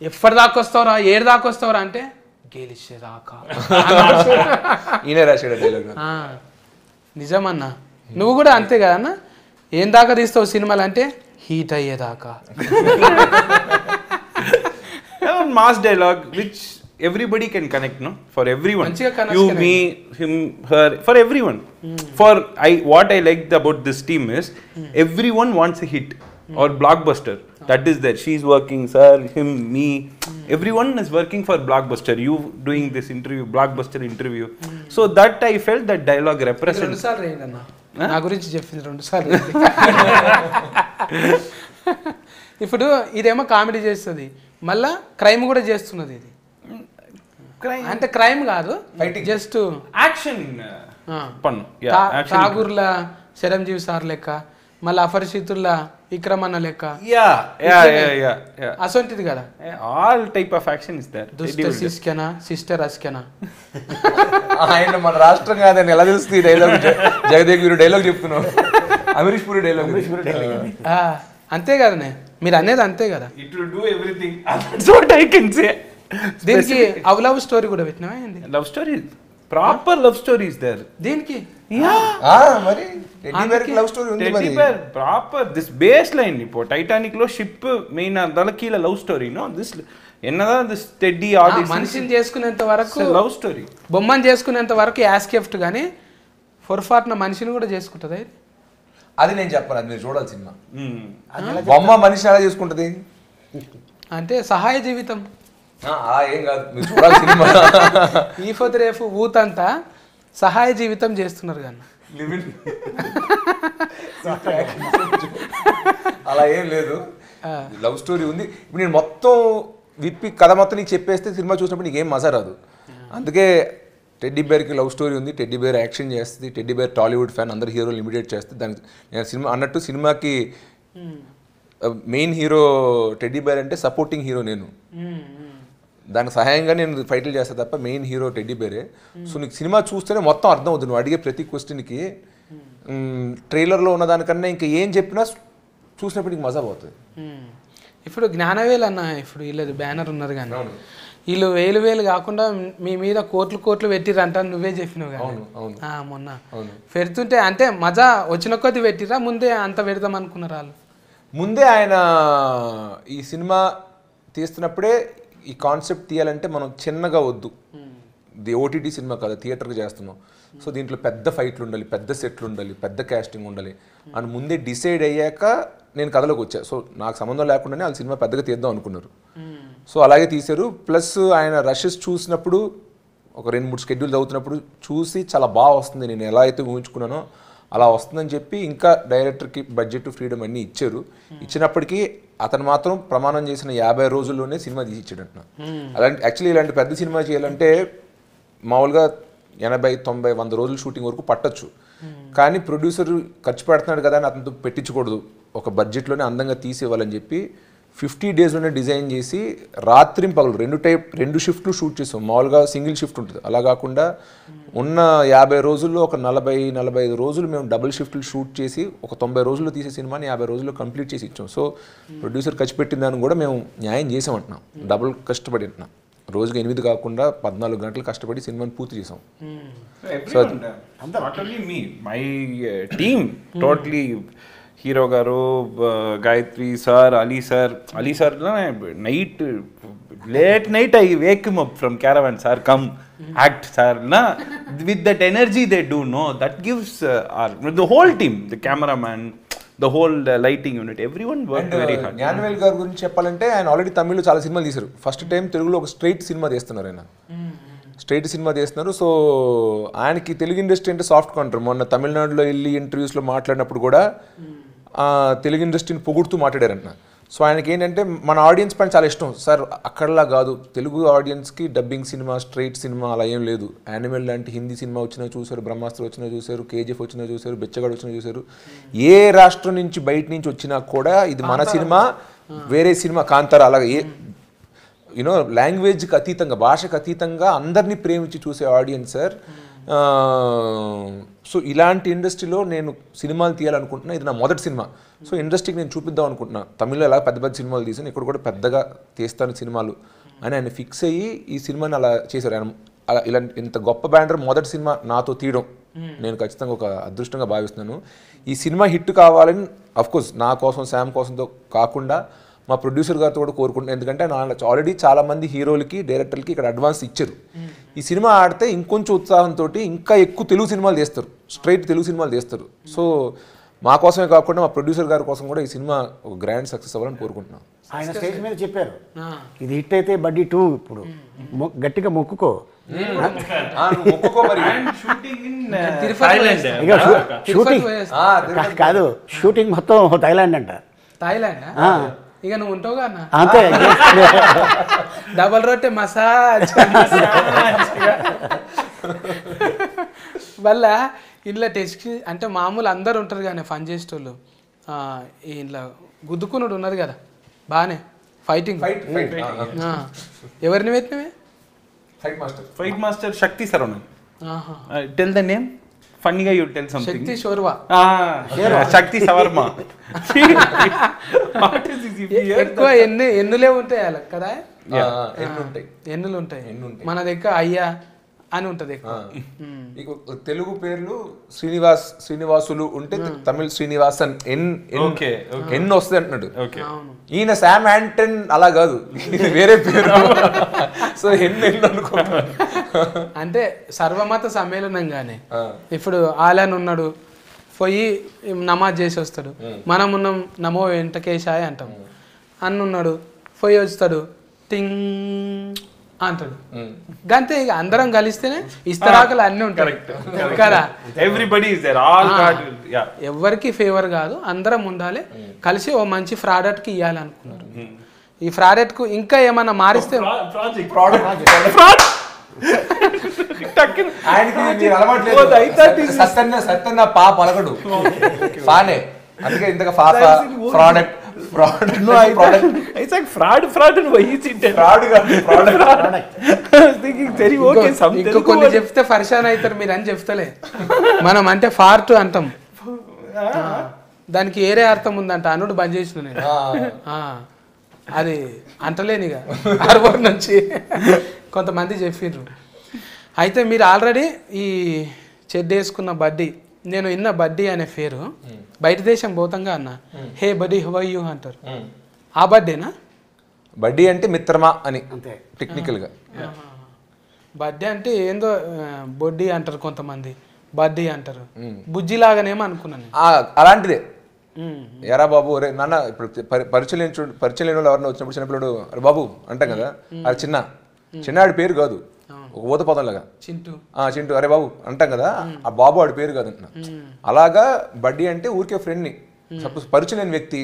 ఎప్పటి దాకా వస్తావురా, ఏడు దాకా వస్తావురా అంటే గెలిచేదాకా. ఈయన రాశాడు డైలాగ్. నిజమన్నా, నువ్వు కూడా అంతే కదన్నా. ఏం దాకా తీస్తావు సినిమాలు అంటే హీట్ అయ్యేదాకా. and mass dialogue which everybody can connect, no? For everyone. మంచిగా connect You, connect. me, him, her, for everyone. What I liked about this team is everyone wants a hit or blockbuster. That is there. She's working, sir, him, me. Everyone is working for blockbuster. You doing this interview, blockbuster interview. So that I felt that dialogue represents. 2 సార్లు రేయండి అన్న నా గురించి చెప్పింది 2 సార్లు ఇప్పుడు ఇదేమో comedy చేస్తుంది మళ్ళా క్రైమ్ కూడా చేస్తున్నది ఇది అంటే క్రైమ్ కాదు just Action. Pannu. Yeah, action. ఠాగూర్ల చిరంజీవి సార్ లెక్క మళ్ళీ అపరిచితుల విక్రమన్న లెక్క Yeah. అసొంటిది కదా All type of action is there. దుష్ట శిష్కెనా సిస్టర్ అస్కెనా ఆయన మన రాష్ట్రం కాదని ఎలా తెలుస్తుంది డైలాగ్ జగదేవ్ వీరు డైలాగ్ చెప్తున్నావు అమరీష్ పూరి డైలాగ్ అంతే కదనే మీరు అనేది అంతే కదా It will do everything. That's what I can say. దీనికి లవ్ స్టోరీ కూడా పెట్టినావా ఏంది Love story. Proper love story is there. దీనికి మరి టెడ్డీ బేర్ లవ్ స్టోరీ ఉంది మరి Teddy bear, proper. This baseline இப்போ டைட்டானிక్ లో షిప్ మెయిన్ అదాల కీల లవ్ స్టోరీ నో దిస్ ఎన్నదా దిస్ టెడ్డీ ఆడియన్స్ మనిషిని చేసుకునేంత వరకు లవ్ స్టోరీ బొమ్మని చేసుకునేంత వరకు యాస్కెఫ్ట్ కానీ పొరపాటున మనిషిని కూడా చేసుకుంటుంది అది నేను చెప్పను అది మీరు చూడాలి సినిమా బొమ్మ మనిషిని ఎలా చేసుకుంటది అంటే సహాయ జీవితం ఏం కాదు మీరు చూడాలి సినిమా ఈ పొద్దు రేపు ఊతంతా సహాయ జీవితం చేస్తున్నారు కానీ అలా ఏం లేదు లవ్ స్టోరీ ఉంది ఇప్పుడు నేను మొత్తం విప్పి కథ మొత్తం నీకు చెప్పేస్తే సినిమా చూసినప్పుడు నీకేం మజా రాదు అందుకే టెడ్డీ బేర్కి లవ్ స్టోరీ ఉంది టెడ్డీ బేర్ యాక్షన్ చేస్తుంది టెడ్డీ బేర్ టాలీవుడ్ ఫ్యాన్ అందరు హీరోలు ఇమిడియేట్ చేస్తుంది దానికి నేను సినిమా అన్నట్టు సినిమాకి మెయిన్ హీరో టెడ్డీ బేర్ అంటే సపోర్టింగ్ హీరో నేను దానికి సహాయంగా నేను ఫైట్లు చేస్తాను తప్ప మెయిన్ హీరో టెడ్డీ బేరే సో నీకు సినిమా చూస్తేనే మొత్తం అర్థం అవుతుంది నువ్వు అడిగే ప్రతి క్వశ్చన్కి ట్రైలర్లో ఉన్న దానికన్నా ఇంకా ఏం చెప్పినా చూసినప్పుడు నీకు మజా పోతుంది ఇప్పుడు జ్ఞానవేలు అన్న ఇప్పుడు వీళ్ళది బ్యానర్ ఉన్నది కానీ వీళ్ళు వేలు కాకుండా మీ మీద కోట్లు పెట్టిరంట నువ్వే చెప్పినావు కానీ మొన్న పెడుతుంటే అంటే మజా వచ్చిన కొద్ది పెట్టిరా ముందే అంత పెడదాం అనుకున్నారు వాళ్ళు ముందే ఆయన ఈ సినిమా తీస్తున్నప్పుడే ఈ కాన్సెప్ట్ తీయాలంటే మనం చిన్నగా వద్దు ఇది ఓటీటీ సినిమా కాదు థియేటర్కి చేస్తున్నాం సో దీంట్లో పెద్ద ఫైట్లు ఉండాలి పెద్ద సెట్లు ఉండాలి పెద్ద క్యాస్టింగ్ ఉండాలి అని ముందే డిసైడ్ అయ్యాక నేను కథలోకి వచ్చా సో నాకు సంబంధం లేకుండానే వాళ్ళు సినిమా పెద్దగా తీద్దాం అనుకున్నారు సో అలాగే తీశారు ప్లస్ ఆయన రషెస్ చూసినప్పుడు ఒక 2-3 స్కెడ్యూల్ చదువుతున్నప్పుడు చూసి చాలా బాగా వస్తుంది నేను ఎలా అయితే ఊహించుకున్నానో అలా వస్తుందని చెప్పి ఇంకా డైరెక్టర్కి బడ్జెట్ ఫ్రీడమ్ అన్నీ ఇచ్చారు ఇచ్చినప్పటికీ అతను మాత్రం ప్రమాణం చేసిన 50 రోజుల్లోనే సినిమా తీసి ఇచ్చాడంట అలాంటి యాక్చువల్లీ ఇలాంటి పెద్ద సినిమా చేయాలంటే మామూలుగా 80-90-100 రోజులు షూటింగ్ వరకు పట్టచ్చు కానీ ప్రొడ్యూసర్ ఖర్చు పెడుతున్నాడు కదా అని అతనితో పెట్టించకూడదు ఒక బడ్జెట్లోనే అందంగా తీసేవాలని చెప్పి 50 డేస్లోనే డిజైన్ చేసి రాత్రి పగలు 2 షిఫ్ట్లు షూట్ చేసాం మామూలుగా సింగిల్ షిఫ్ట్ ఉంటుంది అలా కాకుండా ఉన్న 50 రోజుల్లో ఒక 40-45 రోజులు మేము డబుల్ షిఫ్ట్లు షూట్ చేసి ఒక 90 రోజుల్లో తీసే సినిమాని 50 రోజుల్లో కంప్లీట్ చేసి ఇచ్చాం సో ప్రొడ్యూసర్ ఖర్చు పెట్టిన దాన్ని కూడా మేము న్యాయం చేసామంటున్నాం డబుల్ కష్టపడి అంటున్నాం రోజుకి 8 కాకుండా 14 గంటలు కష్టపడి సినిమాని పూర్తి చేసాం not only me my team totally hero గారు Gayathri sir Ali sir night late night I wake him up from caravan sir come act sir నా with that energy they do no that gives the whole team the cameraman the whole lighting unit everyone work very hard Gnanavel గారి గురించి చెప్పాలంటే ఆయన already తమిళ్లో చాలా సినిమాలు తీశారు first time తెలుగులో ఒక స్ట్రైట్ సినిమా తీస్తున్నారు ఆయన స్ట్రైట్ సినిమా తీస్తున్నారు సో ఆయనకి తెలుగు ఇండస్ట్రీ అంటే సాఫ్ట్ కౌంటర్ మొన్న తమిళనాడులో వెళ్ళి ఇంటర్వ్యూస్లో మాట్లాడినప్పుడు కూడా తెలుగు ఇండస్ట్రీని పొగుడుతూ మాట్లాడారంట సో ఆయనకి ఏంటంటే మన ఆడియన్స్ పైన చాలా ఇష్టం సార్ అక్కడలా కాదు తెలుగు ఆడియన్స్కి డబ్బింగ్ సినిమా స్ట్రైట్ సినిమా అలా ఏం లేదు యానిమల్ లాంటి హిందీ సినిమా వచ్చినా చూశారు బ్రహ్మాస్త్ర వచ్చినా చూశారు కేజీఎఫ్ వచ్చినా చూశారు బెచ్చగాడు వచ్చినా చూశారు ఏ రాష్ట్రం నుంచి బయట నుంచి వచ్చినా కూడా ఇది మన సినిమా వేరే సినిమా కాంతార అలాగే ఏ యూనో లాంగ్వేజ్కి అతీతంగా భాషకు అతీతంగా అందరినీ ప్రేమించి చూసే ఆడియన్స్ సార్ సో ఇలాంటి ఇండస్ట్రీలో నేను సినిమాలు తీయాలనుకుంటున్నా ఇది నా మొదటి సినిమా సో ఇండస్ట్రీకి నేను చూపిద్దాం అనుకుంటున్నా తమిళ్లో ఎలా పెద్ద సినిమాలు తీసాను ఇక్కడ కూడా పెద్దగా తీస్తాను సినిమాలు అని ఆయన ఫిక్స్ అయ్యి ఈ సినిమాని అలా చేశారు ఆయన అలా ఇలాంటి ఇంత గొప్ప బ్యానర్ మొదటి సినిమా నాతో తీయడం నేను ఖచ్చితంగా ఒక అదృష్టంగా భావిస్తున్నాను ఈ సినిమా హిట్ కావాలని అఫ్కోర్స్ నా కోసం శామ్ కోసంతో కాకుండా మా ప్రొడ్యూసర్ గారితో కూడా కోరుకుంటున్నాను. ఎందుకంటే ఆల్రెడీ చాలా మంది హీరోలకి డైరెక్టర్లకి ఇక్కడ అడ్వాన్స్ ఇచ్చారు. ఈ సినిమా ఆడితే ఇంకొంచెం ఉత్సాహంతో ఇంకా ఎక్కువ తెలుగు సినిమాలు తీస్తారు, స్ట్రైట్ తెలుగు సినిమాలు తీస్తారు. సో మా కోసమే కాకుండా మా ప్రొడ్యూసర్ గారి కోసం కూడా ఈ సినిమా ఒక గ్రాండ్ సక్సెస్ అవ్వాలని కోరుకుంటున్నాం. ఆయన స్టేజ్ మీద చెప్పారు ఇది హిట్ అయితే బడ్డీ 2 ఇప్పుడు గట్టిగా మొక్కుకో. షూటింగ్ కాదు, షూటింగ్ మొత్తం థాయిలాండ్ అంట. థాయిలాండ్ ఇక నువ్వు ఉంటావుగా అన్న, అంతే. డబల్ రొట్టె మసాజ్ వల్ల ఇంట్లో టెస్ట్ అంటే మామూలు అందరు ఉంటారు కానీ ఫన్ చేసేటోళ్ళు ఇంట్లో గుద్దుకున్నాడు ఉన్నది కదా బాగానే ఫైటింగ్. ఎవరిని పెట్టినవే? Fight master Shakti Saravanan. Tell the name ఫన్నీగా యూ టెల్ సంథింగ్. శక్తి షోర్వా. శక్తి సవర్మ. ఎక్కువ ఎన్నులే ఉంటాయి అలా కదా, ఎన్నులు ఉంటాయి. మన దగ్గర అయ్యా అని ఉంటది ఎక్కువ. తెలుగు పేర్లు శ్రీనివాసులు ఉంటే తమిళ శ్రీనివాసన్ ఎన్ వస్తుంది అంటున్నాడు. ఈయన శామ్ యాంటన్ అలా కాదు, వేరే పేరు. సో ఎన్ని అనుకో అంటే సర్వమత సమ్మేళనంగానే ఇప్పుడు ఆలన్ ఉన్నాడు, పోయి నమాజ్ చేసి వస్తాడు. మనం ఉన్నాం నమో వెంకటేశాయ అంటాం. అన్నున్నాడు పోయి వస్తాడు టింగ్ అంటాడు. గంతే ఇక అందరం కలిస్తేనే ఇస్తరాకులు అన్నీ ఉంటాయి కదా. Everybody is there, all god. ఎవరికి ఫేవర్ కాదు, అందరం ఉండాలి కలిసి ఓ మంచి ఫ్రాడక్ట్కి ఇవ్వాలి అనుకున్నారు. ఈ ఫ్రాడక్ట్కు ఇంకా ఏమన్నా మారిస్తే సత్యన్న పా పలకడు ఫానే, అందుకే ఇంతగా ఫాఫా ప్రోడక్ట్ కొన్ని చెప్తే పరిశాన్ అవుతారు మీరు అని చెప్తలే. మనం అంటే ఫార్ట్ అంటాం, దానికి ఏరే అర్థం ఉందంట. అనుడు బంద్ చేసిన నేను అది అంటలేనిగా హార్బర్ నుంచి కొంతమంది చెప్పిండ్రు. అయితే మీరు ఆల్రెడీ ఈ చెడ్డ వేసుకున్న బడ్డీ, నేను ఇన్న బడ్డీ అనే పేరు బయట దేశం పోతంగా అన్న హే బడ్డీ హౌ ఆర్ యు అంటారు. ఆ బడ్డేనా? బడ్డీ అంటే మిత్రమా అని టెక్నికల్ గా. బడ్డీ అంటే ఏందో బొడ్డీ అంటారు కొంతమంది, బడ్డీ అంటారు. బుజ్జి లాగానేమో అనుకున్నాను. అలాంటిదే. ఎరా బాబు ఒరే నాన్న, ఇప్పుడు పరిచయం లేని వాళ్ళు ఎవరన్నా వచ్చినప్పుడు చిన్నపిల్లడు అరే బాబు అంటాం కదా, అది చిన్నాడి పేరు కాదు, ఒక ఊత పదం లాగా చింటూ అరే బాబు అంటాం కదా, ఆ బాబు ఆడి పేరు కాదు అంటున్నా. అలాగా బడ్డీ అంటే ఊరికే ఫ్రెండ్ని, సపోజ్ పరిచయం లేని వ్యక్తి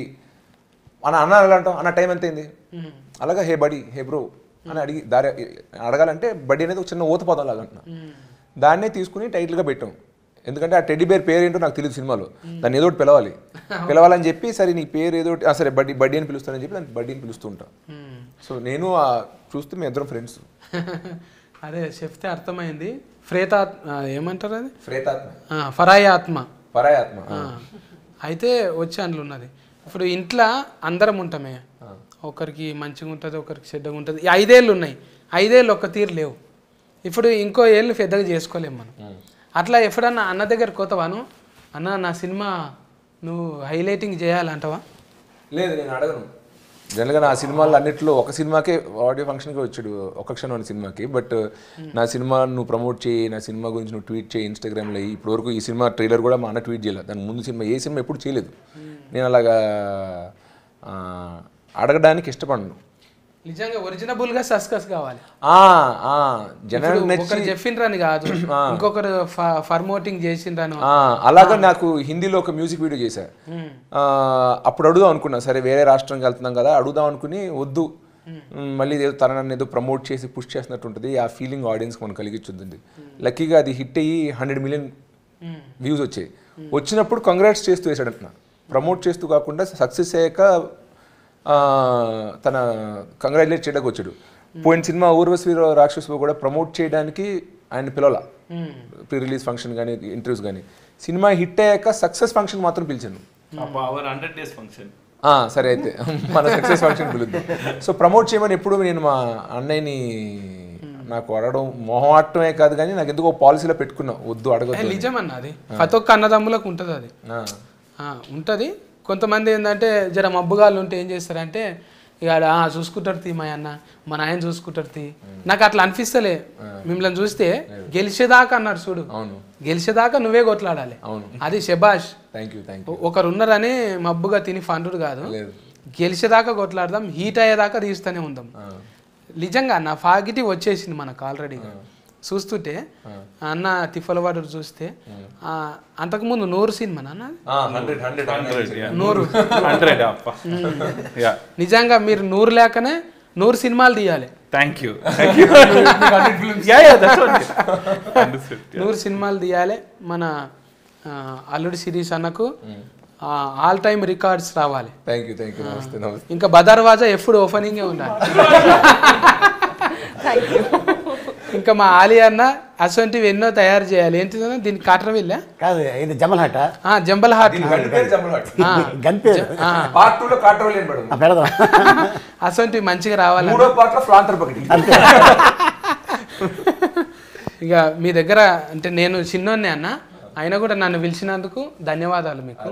అన్న ఎలా అంటాం, అన్న టైం ఎంత అయింది, అలాగా హే బడీ హే బ్రో అని అడిగి దారి అడగాలంటే బడ్డీ అనేది ఒక చిన్న ఊత పదం లాగా అంటున్నా. దాన్నే తీసుకుని టైటిల్గా పెట్టాం. ఎందుకంటే ఆ టెడ్డీ బేర్ పేరు ఏంటో నాకు తెలియదు సినిమాలో, దాన్ని ఏదో ఒకటి పిలవాలని చెప్పి సరే నీ పేరు ఏదో సరే బడ్డీ అని పిలుస్తానని చెప్పి దాన్ని బడ్డీ అని పిలుస్తూ ఉంటా. సో నేను చూస్తే మేము ఇద్దరం ఫ్రెండ్స్. అదే చెప్తే అర్థమైంది. ప్రేతాత్మ ఏమంటారు అది, ఫరాయాత్మ. అయితే వచ్చి అందులో ఉన్నది. ఇప్పుడు ఇంట్లో అందరం ఉంటామే, ఒకరికి మంచిగా ఉంటుంది ఒకరికి చెడ్డగా ఉంటుంది. 5 ఏళ్ళు ఉన్నాయి, 5 ఏళ్ళు ఒక్క తీరు లేవు. ఇప్పుడు ఇంకో ఏళ్ళు పెద్దగా చేసుకోలేము మనం. అట్లా ఎప్పుడన్నా అన్న దగ్గర కోతవాను, అన్న నా సినిమా నువ్వు హైలైటింగ్ చేయాలంటావా? లేదు, నేను అడగను. జనరల్గా నా సినిమాలు అన్నింటిలో ఒక సినిమాకే ఆడియో ఫంక్షన్కి వచ్చాడు, ఒక క్షణం అనే సినిమాకి. బట్ నా సినిమా నువ్వు ప్రమోట్ చేయి, నా సినిమా గురించి నువ్వు ట్వీట్ చేయి ఇన్స్టాగ్రామ్లో. ఇప్పటివరకు ఈ సినిమా ట్రైలర్ కూడా మా అన్న ట్వీట్ చేయలేదు, దాని ముందు సినిమా ఏ సినిమా ఎప్పుడు చేయలేదు. నేను అలాగా అడగడానికి ఇష్టపడను. నిజంగా ఒరిజినబుల్ గా సస్కస్ కావాలి. జనాలు చెప్పిండ్రని కాదు, ఇంకొకరు ఫర్మోటింగ్ చేసిండ్రను. అలాగా నాకు హిందీలో ఒక మ్యూజిక్ వీడియో చేశా. అప్పుడు అడుగుదాం అనుకున్నా, సరే వేరే రాష్ట్రంకి వెళ్తున్నాం కదా అడుగుదాం అనుకుని, వద్దు మళ్ళీ ఏదో తనని ఏదో ప్రమోట్ చేసి పుష్ చేసినట్టు ఉంటుంది, ఆ ఫీలింగ్ ఆడియన్స్ మనం కలిగించుద్ది. లక్కీగా అది హిట్ అయ్యి 100 మిలియన్ వ్యూస్ వచ్చాయి. వచ్చినప్పుడు కంగ్రాట్స్ చేస్తూ వేసాడంటున్నా, ప్రమోట్ చేస్తూ కాకుండా సక్సెస్ అయ్యాక తన కంగ్రాచులేట్ చేయడానికి వచ్చాడు. పోయిన సినిమా ఊర్వశి రాక్షసు కూడా ప్రమోట్ చేయడానికి ఆయన పిలవాల, ప్రీ రిలీజ్ ఫంక్షన్ కానీ ఇంటర్వ్యూస్ కానీ. సినిమా హిట్ అయ్యాక సక్సెస్ ఫంక్షన్ మాత్రం పిలిచాను. సరే అయితే మన సక్సెస్ ఫంక్షన్ పిలుద్దాం. సో ప్రమోట్ చేయమని ఎప్పుడు నేను మా అన్నయ్యని నాకు అడగడం మొహమాటమే కాదు కానీ నాకు ఎందుకో పాలసీలో పెట్టుకున్నా, వద్దు అడగదు. నిజమన్నా, అది ప్రతి ఒక్క అన్నదమ్ములకు ఉంటుంది, అది ఉంటుంది. కొంతమంది ఏంటంటే జర మబ్బుగాళ్ళు ఉంటే ఏం చేస్తారంటే ఇక చూసుకుంటారు తీ మా అన్న మా నాయన చూసుకుంటారు తీ నాకు అట్లా అనిపిస్తలే మిమ్మల్ని చూస్తే గెలిచేదాకా అన్నారు చూడు గెలిచేదాకా నువ్వే కొట్లాడాలి అది శబాష్ ఒకరు ఉన్నారని మబ్బుగా తిని ఫండుడు కాదు గెలిచేదాకా కొట్లాడదాం హీట్ అయ్యేదాకా తీస్తూనే ఉందాం నిజంగా అన్న ఫాగిటివ్ వచ్చేసింది మనకు ఆల్రెడీగా చూస్తుంటే అన్న తిఫలవాడు చూస్తే అంతకుముందు 100 సినిమా నాన్న 100 నిజంగా మీరు 100 లేకనే 100 సినిమాలు తీయాలి థ్యాంక్ యూ 100 సినిమాలు తీయాలి మన అల్లుడి సిరీస్ అన్నకు ఆల్ టైమ్ రికార్డ్స్ రావాలి ఇంకా బదర్వాజా ఎప్పుడు ఓపెనింగే ఉండాలి ఇంకా మా ఆలి అన్న అసొంటివి ఎన్నో తయారు చేయాలి ఏంటి దీనికి కాటర్ వెళ్ళా కాదు ఇది జంబల్ హాట్ జంబల్ హాట్ అసొంటివి మంచిగా రావాలి ఇక మీ దగ్గర అంటే నేను చిన్నోన్నే అన్న అయినా కూడా నన్ను పిలిచినందుకు ధన్యవాదాలు మీకు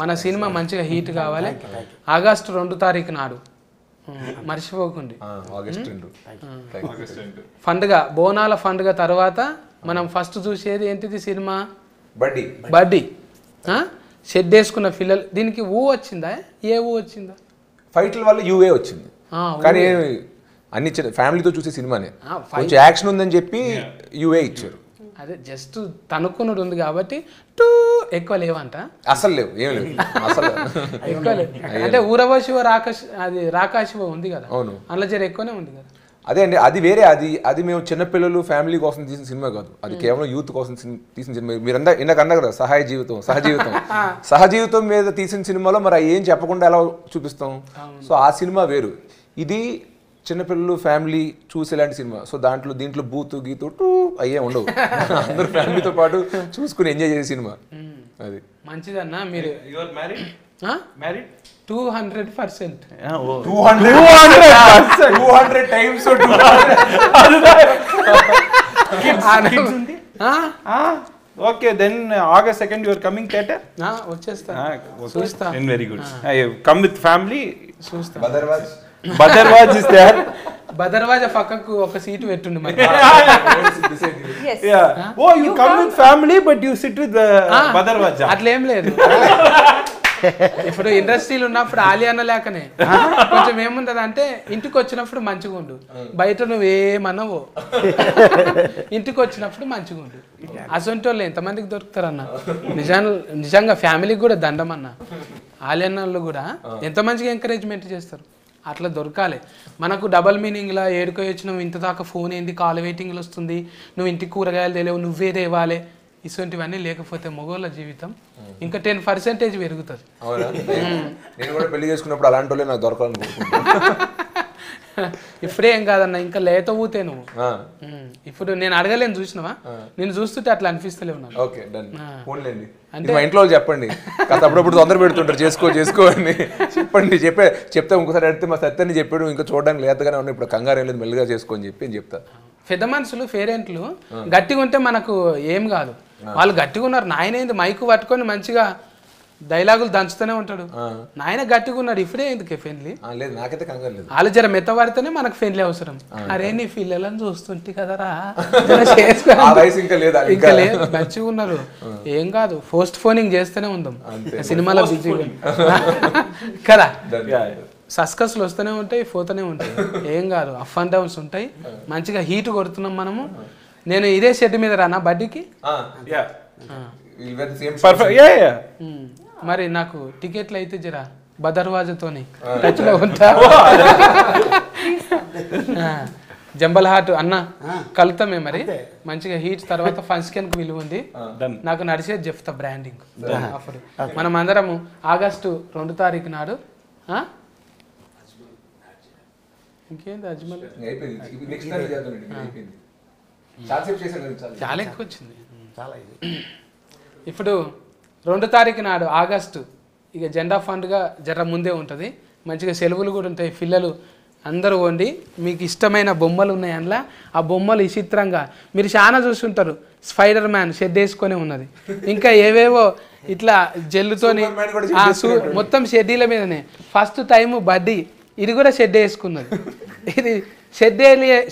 మన సినిమా మంచిగా హీట్ కావాలి ఆగస్టు 2 తారీఖు నాడు మర్చిపోకండి పండుగ బోనాల పండుగ తర్వాత మనం ఫస్ట్ చూసేది ఏంటిది సినిమా బడ్డీ షెడ్ వేసుకున్న పిల్లలు దీనికి వచ్చిందా వచ్చిందా ఫైట్ల వల్ల యూఏ వచ్చింది కానీ అన్ని ఫ్యామిలీతో చూసే సినిమానే కొంచెం యాక్షన్ ఉందని చెప్పి యూఏ ఇచ్చారు అదే జస్ట్ తనుక్కున్నది ఉంది కాబట్టి ఎక్కువ లేవంట అసలు లేవు ఏం లేవు అసలు ఎక్కువ లేవు అంటే ఊరవశివ రాకాశివ ఉంది కదా అందులో జర ఎక్కువనే ఉంది కదా అదే అండి అది వేరే అది మేము చిన్నపిల్లలు ఫ్యామిలీ కోసం తీసిన సినిమా కాదు అది కేవలం యూత్ కోసం తీసిన సినిమా మీరంతా ఇందాక అన్నారు కదా సహజీవితం మీద తీసిన సినిమాలో మరి ఏం చెప్పకుండా ఎలా చూపిస్తాం సో ఆ సినిమా వేరు ఇది చిన్నపిల్లలు ఫ్యామిలీ చూసేలాంటి సినిమా సో దీంట్లో బూతు గీతు అయ్యే ఉండవు అందరూ ఫ్యామిలీతో పాటు చూసుకుని ఎంజాయ్ చేసే సినిమా అది మంచిదన్నా మీరు 200% okay then August 2nd you are coming theater వచ్చేస్తా చూస్తా very good I come with family చూస్తా Badarwaj is there బదర్వాజా పక్కకు ఒక సీటు పెట్టుండి మరి oh you come with family but you sit with Badarwaj అట్లేం లేదు ఇప్పుడు ఇండస్ట్రీలో ఉన్నప్పుడు ఆలియాన లేకనే కొంచెం ఏముంటది అంటే ఇంటికి వచ్చినప్పుడు మంచిగా ఉండు బయట నువ్వేమన్నావో ఇంటికి వచ్చినప్పుడు మంచిగా ఉండు అసొంటి వాళ్ళు ఎంతమందికి దొరుకుతారన్న నిజంగా ఫ్యామిలీకి కూడా దండం అన్న ఆలియానాళ్ళు కూడా ఎంత మంచిగా ఎంకరేజ్మెంట్ చేస్తారు అట్లా దొరకాలి మనకు డబల్ మీనింగ్లా ఏడుకో వచ్చినావు ఇంత దాకా ఫోన్ ఏంది కాల్ వెయిటింగ్లు వస్తుంది నువ్వు ఇంటికి కూరగాయలు తెలియవు నువ్వే తేవాలి ఇటువంటివన్నీ లేకపోతే మగవాళ్ళ జీవితం ఇంకా 10% పెరుగుతుంది నేను కూడా పెళ్లి చేసుకున్నప్పుడు అలాంటి వాళ్ళే నాకు దొరకాలని ఇప్పుడే ఏం కాదన్న ఇంకా లేత ఊతే నువ్వు ఇప్పుడు నేను అడగలేను చూసినావా నేను చూస్తుంటే అట్లా అనిపిస్తలేవు నాకు అంటే మా ఇంట్లో చెప్పండి కాస్త అప్పుడప్పుడు తొందర పెడుతుంటారు చేసుకో అని చెప్పండి చెప్తే ఇంకోసారి అడిగితే మా సత్యాన్ని చెప్పాడు ఇంకా చూడడానికి లేతగానే ఉన్నాయి ఇప్పుడు కంగారు లేదు మెల్లిగా చేసుకోని చెప్పి అని చెప్తా పెద్ద మనుషులు పేరెంట్లు గట్టిగా ఉంటే మనకు ఏం కాదు వాళ్ళు గట్టిగా ఉన్నారు నాయన మైకు పట్టుకొని మంచిగా డైలాగులు దంచుతూనే ఉంటాడు నాయన గట్టిగా ఉన్నాడు ఇప్పుడే ఎందుకు ఫ్రెండ్లీ వాళ్ళు జర మెత్త పడితేనే మనకు ఫ్రెండ్లీ అవసరం అరే నీ పిల్లలను చూస్తుంటే కదరా ఇంకా లేదు మంచిగా ఉన్నారు ఏం కాదు పోస్ట్ ఫోనింగ్ చేస్తూనే ఉందాం సినిమాలో బిజీగా కదా సస్కస్లు వస్తూనే ఉంటాయి పోతూనే ఉంటాయి ఏం కాదు అప్ అండ్ డౌన్స్ ఉంటాయి మంచిగా హీట్ కొడుతున్నాం మనము నేను ఇదే షెడ్ మీద రానా బడ్డీకి మరి నాకు టికెట్లు అయితే జరా బదర్వాజతోని టచ్లో ఉంటా జంబల్ హాట్ అన్న కలుతామే మరి మంచిగా హీట్ తర్వాత ఫంక్షన్ కి విలువ ఉంది నాకు నడిచేది చెప్తా బ్రాండింగ్ అప్పుడు మనం అందరము August 2 తారీఖు నాడు ఇంకేంది అజ్మల్ చాలా ఎక్కువ వచ్చింది ఇప్పుడు 2 తారీఖు నాడు ఆగస్టు ఇక జెండా ఫండ్గా జర ముందే ఉంటుంది మంచిగా సెలవులు కూడా ఉంటాయి పిల్లలు అందరూ పోండి. మీకు ఇష్టమైన బొమ్మలు ఉన్నాయి అందులో. ఆ బొమ్మలు విచిత్రంగా మీరు చాలా చూస్తుంటారు. స్పైడర్ మ్యాన్ షెడ్ వేసుకొని ఉన్నది, ఇంకా ఏవేవో ఇట్లా జెల్లుతోని మొత్తం షెడ్డీల మీదనే. ఫస్ట్ టైం బడ్డీ ఇది కూడా షెడ్ వేసుకున్నది. ఇది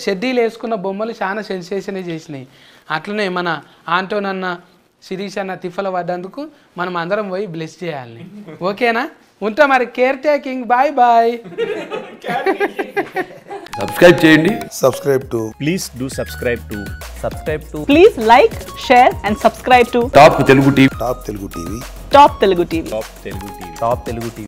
షెడ్డీలు వేసుకున్న బొమ్మలు చాలా సెన్సేషన్ చేసినాయి. అట్లనే మన ఆంటోన్ అన్న, శిరీష్ అన్న తిఫల పడ్డందుకు మనం అందరం పోయి బ్లెస్ చేయాలి. ఓకేనా? ఉంటా మరి. Care taking. Bye bye. Subscribe చేయండి. Please do subscribe to Please like, share and subscribe to top Telugu TV. Top Telugu TV. Top Telugu TV.